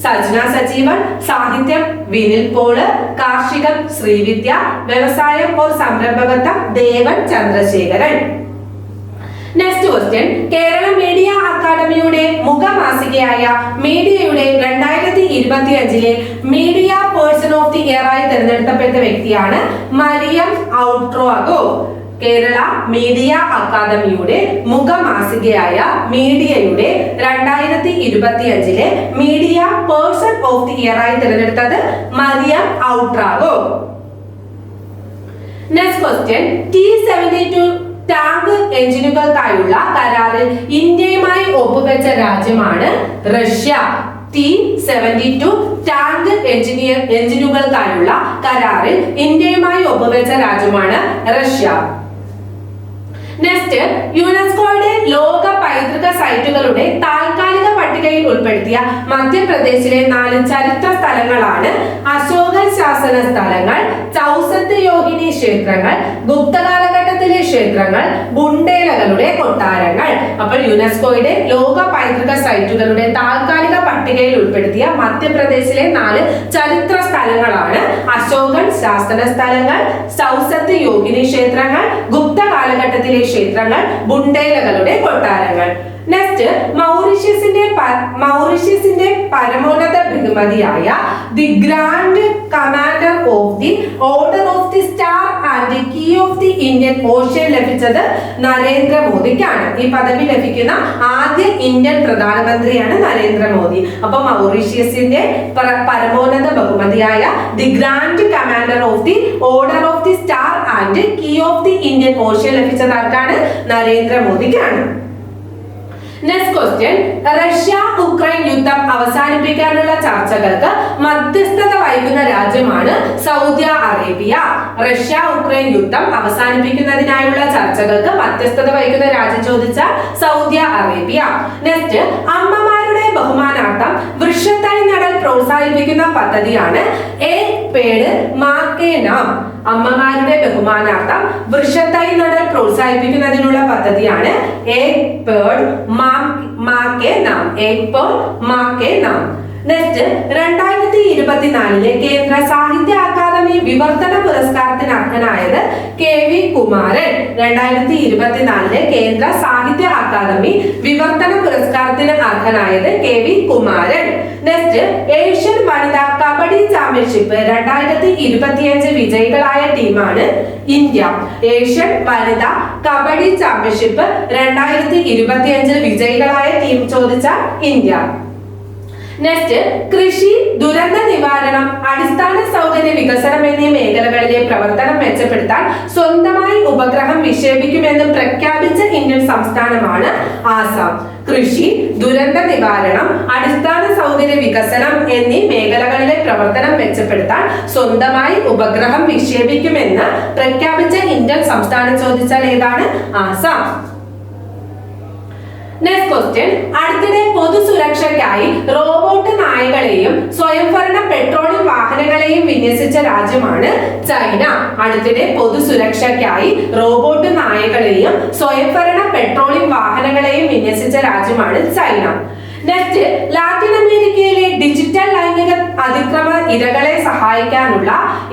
സജ്ന സജീവൻ, സാഹിത്യം വിനിൽ പോള്, കാർഷികം ശ്രീവിദ്യ, വ്യവസായം और സംരംഭകത്വം Devan Chandrasekharan. Next question, Kerala media അക്കാദമിയുടെ മുഖമാസികയായ മീഡിയയുടെ 2025 media person of the year ആയി തിരഞ്ഞെടുക്കപ്പെട്ട വ്യക്തിയാണ് മരിയം ഔട്രോഗോ. കേരള മീഡിയ അക്കാദമിയുടെ മുഖമാസികയായ മീഡിയയുടെ 2025 media person of the year ആയി തിരഞ്ഞെടുത്തത് മരിയം ഔട്രാഗോ. നെക്സ്റ്റ് ക്വസ്റ്റ്യൻ, T-72 ടാങ്ക് എഞ്ചിനുകൾക്കായുള്ള കരാറിൽ ഇന്ത്യയുമായി ഒപ്പുവെച്ച രാജ്യമാണ് റഷ്യ. T-72 ടാങ്ക് എഞ്ചിനുകൾക്കായുള്ള കരാറിൽ ഇന്ത്യയുമായി ഒപ്പുവെച്ച രാജ്യമാണ് റഷ്യ. നെക്സ്റ്റ്, യുനെസ്കോയുടെ ലോക പൈതൃക സൈറ്റുകളുടെ താൽക്കാലിക പട്ടികയിൽ ഉൾപ്പെടുത്തിയ മധ്യപ്രദേശിലെ 4 ചരിത്ര സ്ഥലങ്ങളാണ് അശോക ശാസന സ്ഥലങ്ങൾ, ചൗസത്ത് യോഹിനി ക്ഷേത്രങ്ങൾ, ഗുപ്ത കാലഘട്ടത്തിലെ ക്ഷേത്രങ്ങൾ, ബുണ്ടേലകളുടെ കൊട്ടാരങ്ങൾ. അപ്പോൾ യുനെസ്കോയുടെ ലോക പൈതൃക സൈറ്റുകളുടെ താൽക്കാലിക പട്ടികയിൽ ഉൾപ്പെടുത്തിയ മധ്യപ്രദേശിലെ 4 ചരിത്ര സ്ഥലങ്ങളാണ് അശോകൻ ശാസന സ്ഥലങ്ങൾ, ചൗസത്ത് യോഗിനി ക്ഷേത്രങ്ങൾ, ഗുപ്ത കാലഘട്ടത്തിലെ ക്ഷേത്രങ്ങൾ, ബുണ്ടേലകളുടെ കൊട്ടാരങ്ങൾ. നെക്സ്റ്റ് മൗറീഷ്യസിന്റെ പരമോന്നത ബഹുമതിയായ the grand commander of the order of the star and key of the Indian Ocean ലഭിച്ചത് നരേന്ദ്രമോദിക്കാണ്. ഈ പദവി ലഭിക്കുന്ന ആദ്യ ഇന്ത്യൻ പ്രധാനമന്ത്രിയാണ് നരേന്ദ്രമോദി. അപ്പൊ മൗറീഷ്യസിന്റെ പരമോന്നത ബഹുമതിയായ the grand commander of the order of the star and key of the Indian Ocean ലഭിച്ചത് ആർക്കാണ്? നരേന്ദ്രമോദിക്കാണ്. നെക്സ്റ്റ് ക്വസ്റ്റ്യൻ, റഷ്യ ഉക്രൈൻ യുദ്ധം അവസാനിപ്പിക്കാനുള്ള ചർച്ചകൾക്ക് മധ്യസ്ഥത വഹിക്കുന്ന രാജ്യമാണ് സൗദി അറേബ്യ. റഷ്യ ഉക്രൈൻ യുദ്ധം അവസാനിപ്പിക്കുന്നതിനായുള്ള ചർച്ചകൾക്ക് മധ്യസ്ഥത വഹിക്കുന്ന രാജ്യം ചോദിച്ചാൽ സൗദി അറേബ്യ. നെക്സ്റ്റ്, അമ്മമാരുടെ ബഹുമാനാർത്ഥം വൃക്ഷത്തൈ നടൽ പ്രോത്സാഹിപ്പിക്കുന്ന പദ്ധതിയാണ് ഏക് പേട് മാ കെ നാം. അമ്മമാരുടെ ബഹുമാനാർത്ഥം വൃക്ഷത്തൈ നടൽ പ്രോത്സാഹിപ്പിക്കുന്നതിനുള്ള പദ്ധതിയാണ് ഏക് പേട് മാ കെ നാം. ഏക് പേട് മാ കെ നാം. നെക്സ്റ്റ്, 2024 കേന്ദ്ര സാഹിത്യ അക്കാദമി വിവർത്തന പുരസ്കാരത്തിന് അർഹനായത് KV കുമാരൻ. 2024 കേന്ദ്ര സാഹിത്യ അക്കാദമി വിവർത്തന പുരസ്കാരത്തിന് അർഹനായത് KV കുമാരൻ. നെക്സ്റ്റ്, ഏഷ്യൻ വനിതാ കബഡി ചാമ്പ്യൻഷിപ്പ് 2025 വിജയികളായ ടീമാണ് ഇന്ത്യ. ഏഷ്യൻ വനിതാ കബഡി ചാമ്പ്യൻഷിപ്പ് 2025 വിജയികളായ ടീം ചോദിച്ചാൽ ഇന്ത്യ. നെക്സ്റ്റ്, കൃഷി, ദുരന്ത നിവാരണം, അടിസ്ഥാന സൗകര്യ വികസനം എന്നീ മേഖലകളിലെ പ്രവർത്തനം മെച്ചപ്പെടുത്താൻ സ്വന്തമായി ഉപഗ്രഹം വിക്ഷേപിക്കുമെന്ന് പ്രഖ്യാപിച്ച ഇന്ത്യൻ സംസ്ഥാനമാണ് ആസാം. കൃഷി, ദുരന്ത നിവാരണം, അടിസ്ഥാന സൗകര്യ വികസനം എന്നീ മേഖലകളിലെ പ്രവർത്തനം മെച്ചപ്പെടുത്താൻ സ്വന്തമായി ഉപഗ്രഹം വിക്ഷേപിക്കുമെന്ന് പ്രഖ്യാപിച്ച ഇന്ത്യൻ സംസ്ഥാനം ചോദിച്ചാൽ ഏതാണ്? ആസാം. നെക്സ്റ്റ് ക്വസ്റ്റ്യൻ, അടുത്തിടെ പൊതുസുരക്ഷയ്ക്കായി റോബോട്ട് നായകളെയും സ്വയംഭരണ പെട്രോളിയം വാഹനങ്ങളെയും വിന്യസിച്ച രാജ്യമാണ് ചൈന. അടുത്തിടെ പൊതുസുരക്ഷയ്ക്കായി റോബോട്ട് നായകളെയും സ്വയംഭരണ പെട്രോളിയം വാഹനങ്ങളെയും വിന്യസിച്ച രാജ്യമാണ് ചൈന. നെക്സ്റ്റ്, ലാറ്റിൻ അമേരിക്കയിലെ ഡിജിറ്റൽ ലൈംഗിക അതിക്രമ ഇരകളെ സഹായിക്കാനുള്ള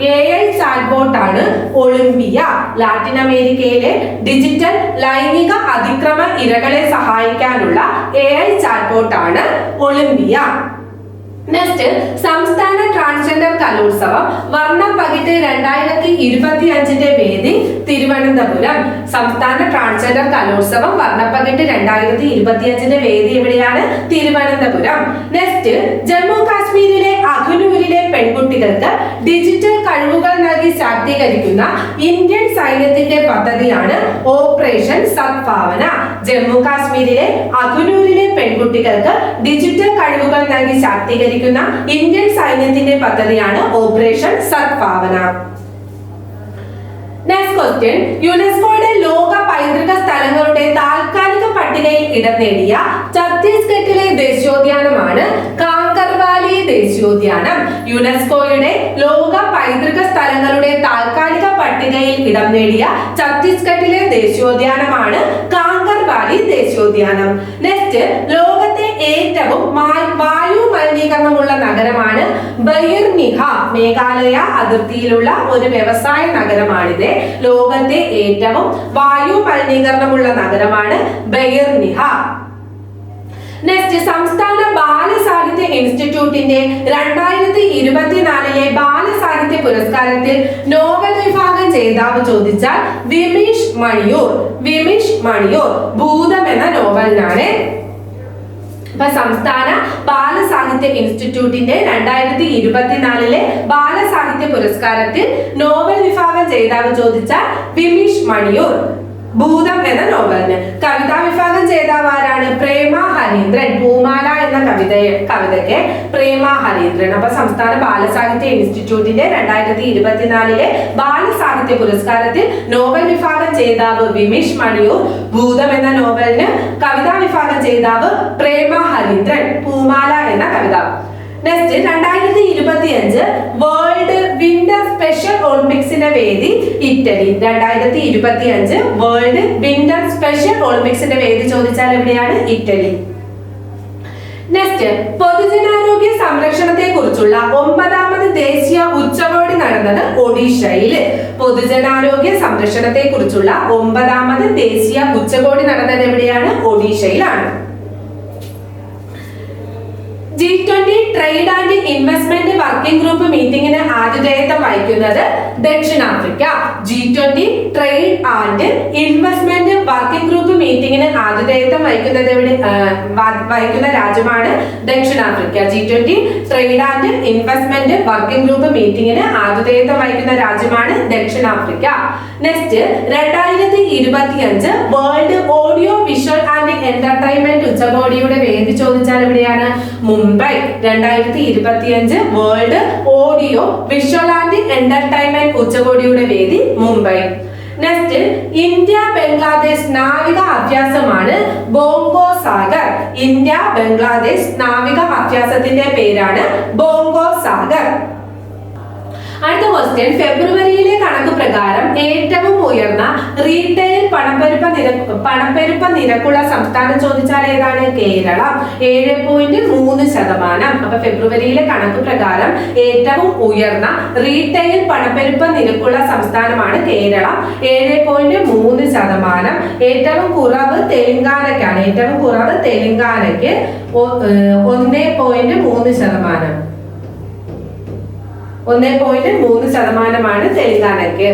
AI ചാറ്റ്ബോട്ടാണ് ഒളിമ്പിയ. ലാറ്റിൻ അമേരിക്കയിലെ ഡിജിറ്റൽ ലൈംഗിക അതിക്രമ ഇരകളെ സഹായിക്കാനുള്ള AI ചാറ്റ്ബോട്ടാണ് ഒളിമ്പിയ. നെക്സ്റ്റ്, സംസ്ഥാന ട്രാൻസ്ജെൻഡർ കലോത്സവം വർണ്ണപ്പകിട്ട് 2025 വേദി തിരുവനന്തപുരം. സംസ്ഥാന ട്രാൻസ്ജെൻഡർ കലോത്സവം വർണ്ണപ്പകിട്ട് 2025 വേദി എവിടെയാണ്? തിരുവനന്തപുരം. നെക്സ്റ്റ്, ജമ്മു കാശ്മീരിലെ അഖ്നൂരിലെ പെൺകുട്ടികൾക്ക് ഡിജിറ്റൽ കഴിവുകൾ നൽകി ശാക്തീകരിക്കുന്ന ഇന്ത്യൻ സൈന്യത്തിന്റെ പദ്ധതിയാണ് ഓപ്പറേഷൻ സദ്ഭാവന. ജമ്മു കാശ്മീരിലെ അഖ്നൂരിലെ പെൺകുട്ടികൾക്ക് ഡിജിറ്റൽ കഴിവുകൾ നൽകി ശാക്തീകരിക്കുന്ന ഇന്ത്യൻ സൈന്യത്തിന്റെ പദ്ധതിയാണ് ഓപ്പറേഷൻ സദ്ഭാവന. നെക്സ്റ്റ് ക്വസ്റ്റ്യൻ, യുനെസ്കോയുടെ ലോക പൈതൃക സ്ഥലങ്ങളുടെ താൽക്കാലിക പട്ടികയിൽ ഇടം നേടിയ ഛത്തീസ്ഗഡിലെ ദേശീയോദ്യാനമാണ് കാങ്കർവാലി ദേശീയോദ്യാനം. യുനെസ്കോയുടെ ലോക പൈതൃക സ്ഥലങ്ങളുടെ താൽക്കാലിക പട്ടികയിൽ ഇടം നേടിയ ഛത്തീസ്ഗഡിലെ ദേശീയോദ്യാനമാണ് കാങ്കർവാലി ദേശീയോദ്യാനം. നെക്സ്റ്റ്, ലോകത്തെ ഏറ്റവും വായു മലിനീകരണമുള്ള നഗരമാണ് ബൈർനിഹ. മേഘാലയ അതിർത്തിയിലുള്ള ഒരു വ്യവസായ നഗരമാണിത്. ലോകത്തെ ഏറ്റവും വായു മലിനീകരണമുള്ള നഗരമാണ് ബൈർനിഹ. നെക്സ്റ്റ്, സംസ്ഥാന ബാലസാഹിത്യ ഇൻസ്റ്റിറ്റ്യൂട്ടിന്റെ 2024 ബാലസാഹിത്യ പുരസ്കാരത്തിൽ നോവൽ വിഭാഗം ജേതാവ് ചോദിച്ചാൽ വിമീഷ് മണിയൂർ ഭൂതം എന്ന നോവലിനാണ്. ഇപ്പൊ സംസ്ഥാന ബാലസാഹിത്യ ഇൻസ്റ്റിറ്റ്യൂട്ടിന്റെ 2024 ബാലസാഹിത്യ പുരസ്കാരത്തിൽ നോവൽ വിഭാഗം ജേതാവ് ചോദിച്ചാൽ വിമീഷ് മണിയൂർ ഭൂതം എന്ന നോവലിന്. കവിതാ വിഭാഗം ജേതാവ് ആരാണ്? പ്രേമ ഹരീന്ദ്രൻ. പൂമാല എന്ന കവിതയ്ക്ക് പ്രേമ ഹരീന്ദ്രൻ. അപ്പൊ സംസ്ഥാന ബാലസാഹിത്യ ഇൻസ്റ്റിറ്റ്യൂട്ടിന്റെ 2024 ബാലസാഹിത്യ പുരസ്കാരത്തിൽ നോവൽ വിഭാഗം ജേതാവ് വിമീഷ് മണിയൂർ ഭൂതം എന്ന നോവലിന്. കവിതാ വിഭാഗം ജേതാവ് പ്രേമ ഹരീന്ദ്രൻ. പൂമാല എന്ന കവിത. നെക്സ്റ്റ് 2025 വേൾഡ് വിന്റർ സ്പെഷ്യൽ ഒളിമ്പിക്സിന്റെ വേദി ഇറ്റലി. 2025 വേൾഡ് വിന്റർ സ്പെഷ്യൽ ഒളിമ്പിക്സിന്റെ വേദി ചോദിച്ചാൽ എവിടെയാണ്? ഇറ്റലി. നെക്സ്റ്റ് പൊതുജനാരോഗ്യ സംരക്ഷണത്തെ കുറിച്ചുള്ള 9ാമത് ദേശീയ ഉച്ചകോടി നടന്നത് ഒഡീഷയില്. പൊതുജനാരോഗ്യ സംരക്ഷണത്തെ കുറിച്ചുള്ള 9ാമത് ദേശീയ ഉച്ചകോടി നടന്നത് എവിടെയാണ്? ഒഡീഷയിലാണ്. G20 trade and investment working group മീറ്റിംഗിന് ആതിഥേയത്വം വഹിക്കുന്നത് ദക്ഷിണാഫ്രിക്ക. G20 trade and investment working group മീറ്റിംഗിന് ആതിഥേയത്വം വഹിക്കുന്ന രാജ്യമാണ് ദക്ഷിണാഫ്രിക്ക. G20 trade and investment working group മീറ്റിംഗിന് ആതിഥേയത്വം വഹിക്കുന്ന രാജ്യമാണ് ദക്ഷിണാഫ്രിക്ക. Next 2025 world audio visual and entertainment ഉച്ചകോടിയുടെ വേദി ചോദിച്ചാൽ എവിടെയാണ്? Mumbai. 2025 world audio visual and entertainment ഉച്ചകോടിയുടെ വേദി മുംബൈ. നെക്സ്റ്റ് ഇന്ത്യ ബംഗ്ലാദേശ് നാവിക അഭ്യാസമാണ് ബോംഗോ സാഗർ. ഇന്ത്യ ബംഗ്ലാദേശ് നാവിക അഭ്യാസത്തിന്റെ പേരാണ് ബോംഗോ സാഗർ. അടുത്ത ക്വസ്റ്റ്യൻ ഫെബ്രുവരിയിലെ കണക്ക് പ്രകാരം ഏറ്റവും ഉയർന്ന റീറ്റെയിൽ പണപ്പെരുപ്പ നിരക്കുള്ള സംസ്ഥാനം ചോദിച്ചാൽ ഏതാണ്? കേരളം. 7.3%. അപ്പൊ ഫെബ്രുവരിയിലെ കണക്ക് പ്രകാരം ഏറ്റവും ഉയർന്ന റീറ്റെയിൽ പണപ്പെരുപ്പ നിരക്കുള്ള സംസ്ഥാനമാണ് കേരളം. 7.3%. ഏറ്റവും കുറവ് തെലങ്കാനയ്ക്കാണ്. ഏറ്റവും കുറവ് തെലങ്കാനയ്ക്ക് 1.3%. 1.3% തെലങ്കാനയ്ക്ക്.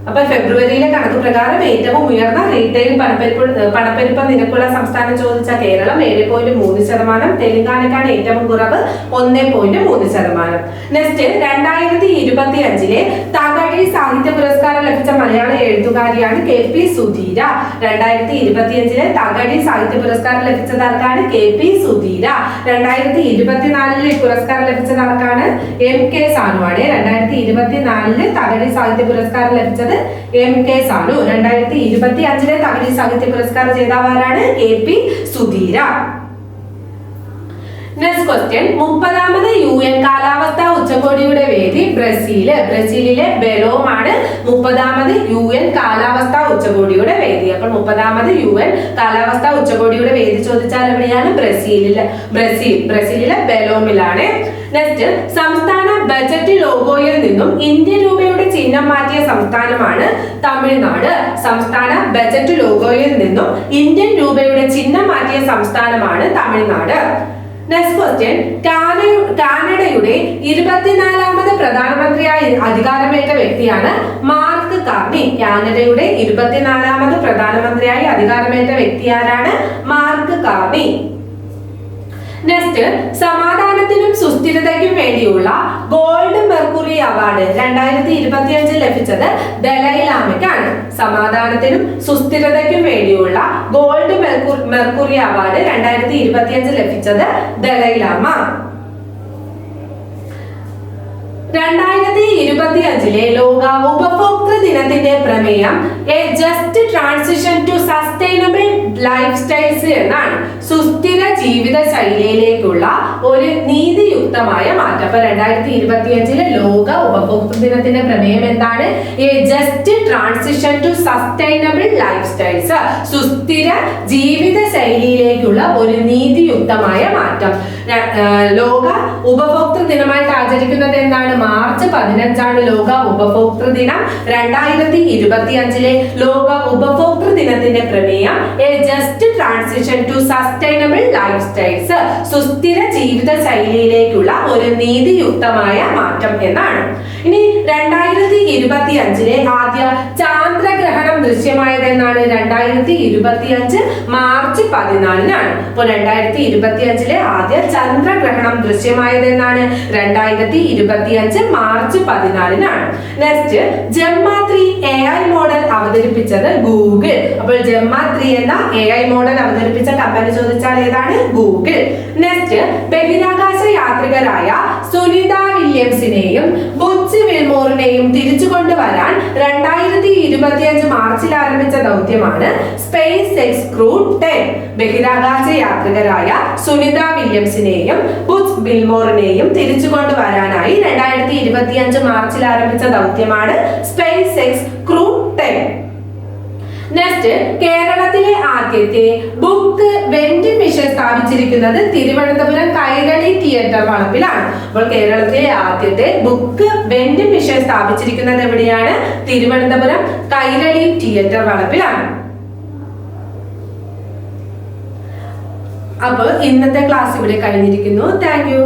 അപ്പൊ ഫെബ്രുവരിയിലെ കണക്ക് പ്രകാരം ഏറ്റവും ഉയർന്ന റീറ്റെയിൽ പണപ്പെരുപ്പ നിരക്കുള്ള സംസ്ഥാനം ചോദിച്ച കേരളം 7.3%. തെലങ്കാനക്കാണ് ഏറ്റവും കുറവ് 1.3%. നെക്സ്റ്റ് 2025 തകഴി സാഹിത്യ പുരസ്കാരം ലഭിച്ച മലയാള എഴുത്തുകാരിയാണ് KP സുധീര. 2025 തകഴി സാഹിത്യ പുരസ്കാരം ലഭിച്ചത് ആർക്കാണ്? KP സുധീര. 2024 പുരസ്കാരം ലഭിച്ചത് ആർക്കാണ്? MK സാനുവാണ്. 2024 തകഴി സാഹിത്യ പുരസ്കാരം ലഭിച്ചത് MK സാനു. 2025 തകഴി സാഹിത്യ പുരസ്കാര ജേതാവാരാണ്? KP സുധീര. നെക്സ്റ്റ് ക്വസ്റ്റ്യൻ 30ാമത് UN കാലാവസ്ഥാ ഉച്ചകോടിയുടെ വേദി ബ്രസീല്. ബ്രസീലിലെ ബെലോമാണ് 30ാമത് UN കാലാവസ്ഥാ ഉച്ചകോടിയുടെ വേദി. അപ്പോൾ 30ാമത് UN കാലാവസ്ഥാ ഉച്ചകോടിയുടെ വേദി ചോദിച്ചാൽ എവിടെയാണ്? ബ്രസീലിലെ ബെലോമിലാണ്. നെക്സ്റ്റ് സംസ്ഥാന ബജറ്റ് ലോഗോയിൽ നിന്നും ഇന്ത്യൻ രൂപയുടെ ചിഹ്നം മാറ്റിയ സംസ്ഥാനമാണ് തമിഴ്നാട്. സംസ്ഥാന ബജറ്റ് ലോഗോയിൽ നിന്നും ഇന്ത്യൻ രൂപയുടെ ചിഹ്നം മാറ്റിയ സംസ്ഥാനമാണ് തമിഴ്നാട്. നെക്സ്റ്റ് ക്വസ്റ്റ്യൻ കാനഡയുടെ 24ാമത് പ്രധാനമന്ത്രിയായി അധികാരമേറ്റ വ്യക്തിയാണ് മാർക്ക് കാർണി. കാനഡയുടെ 24ാമത് പ്രധാനമന്ത്രിയായി അധികാരമേറ്റ വ്യക്തി ആരാണ്? Mark Carney. നെക്സ്റ്റ് സമാധാനത്തിനും സുസ്ഥിരതയ്ക്കും വേണ്ടിയുള്ള ഗോൾഡ് മെർക്കുറി അവാർഡ് 2025 ലഭിച്ചത് ദലൈലാമയ്ക്കാണ്. സമാധാനത്തിനും സുസ്ഥിരതയ്ക്കും വേണ്ടിയുള്ള ഗോൾഡ് മെർക്കുറി അവാർഡ് 2025 ലഭിച്ചത് ദലൈലാമ. 2025 ലോക ഉപഭോക്തൃ ദിനത്തിന്റെ പ്രമേയം a just transition to sustainable lifestyles എന്നാണ്. സുസ്ഥിര ജീവിത ശൈലിയിലേക്കുള്ള ഒരു നീതിയുക്തമായ മാറ്റം. അപ്പൊ 2025 ലോക ഉപഭോക്തൃ ദിനത്തിന്റെ പ്രമേയം എന്താണ്? A just transition to sustainable lifestyles. സുസ്ഥിര ജീവിത ശൈലിയിലേക്കുള്ള ഒരു നീതിയുക്തമായ മാറ്റം. ലോക ഉപഭോക്തൃ ദിനമായിട്ട് ആചരിക്കുന്നത് എന്താണ്? മാർച്ച് 15 ലോക ഉപഭോക്തൃ ദിനം. 2025 ലോക ഉപഭോക്തൃ ദിനത്തിന്റെ പ്രമേയം a just transition to sustainable lifestyles. സുസ്ഥിര ജീവിത ശൈലിയിലേക്കുള്ള ഒരു നീതിയുക്തമായ മാറ്റം എന്നാണ്. ഇനി 2025 ആദ്യ ചാന്ദ്രഗ്രഹണം ദൃശ്യമായത് എന്നാണ്? 2025 മാർച്ച് 14. അപ്പോൾ 2025 ആദ്യ ചന്ദ്രഗ്രഹണം ദൃശ്യമായത് എന്നാണ്? 2025 March 14. Next gemma 3 AI model അവതരിപ്പിച്ചത് ഗൂഗിൾ. അപ്പോൾ ജെമ്മ 3 എന്ന AI മോഡൽ അവതരിപ്പിച്ച കമ്പനി ചോദിച്ചാൽ ഏതാണ്? ഗൂഗിൾ. നെക്സ്റ്റ് ബഹിരാകാശ യാത്രികരായ സുനിത വില്യംസിനെയും ബുച്ച് വിൽമോറിനെയും തിരിച്ചു കൊണ്ടുവരാൻ 2025 മാർച്ചിൽ ആരംഭിച്ച ദൗത്യമാണ് സ്പേസ് എക്സ് ക്രൂ 10. ബഹിരാകാശ യാത്രികരായ സുനിത വില്യംസിനെയും ബുച്ച് വിൽമോറിനെയും തിരിച്ചു കൊണ്ടുവരാനായി 2025 മാർച്ചിൽ ആരംഭിച്ച ദൗത്യമാണ് സ്പേസ് എക്സ് ക്രൂ 10. നെക്സ്റ്റ്, കേരളത്തിലെ ആദ്യത്തെ ബുക്ക് വെൻഡിംഗ് മെഷീൻ സ്ഥാപിച്ചിരിക്കുന്നത് തിരുവനന്തപുരം കൈരളി തിയേറ്റർ വളപ്പിലാണ്. അപ്പോൾ കേരളത്തിലെ ആദ്യത്തെ ബുക്ക് വെൻഡിംഗ് മെഷീൻ സ്ഥാപിച്ചിരിക്കുന്നത് എവിടെയാണ്? തിരുവനന്തപുരം കൈരളി തിയേറ്റർ വളപ്പിലാണ്. അപ്പോൾ ഇന്നത്തെ ക്ലാസ് ഇവിടെ കഴിഞ്ഞിരിക്കുന്നു. Thank you.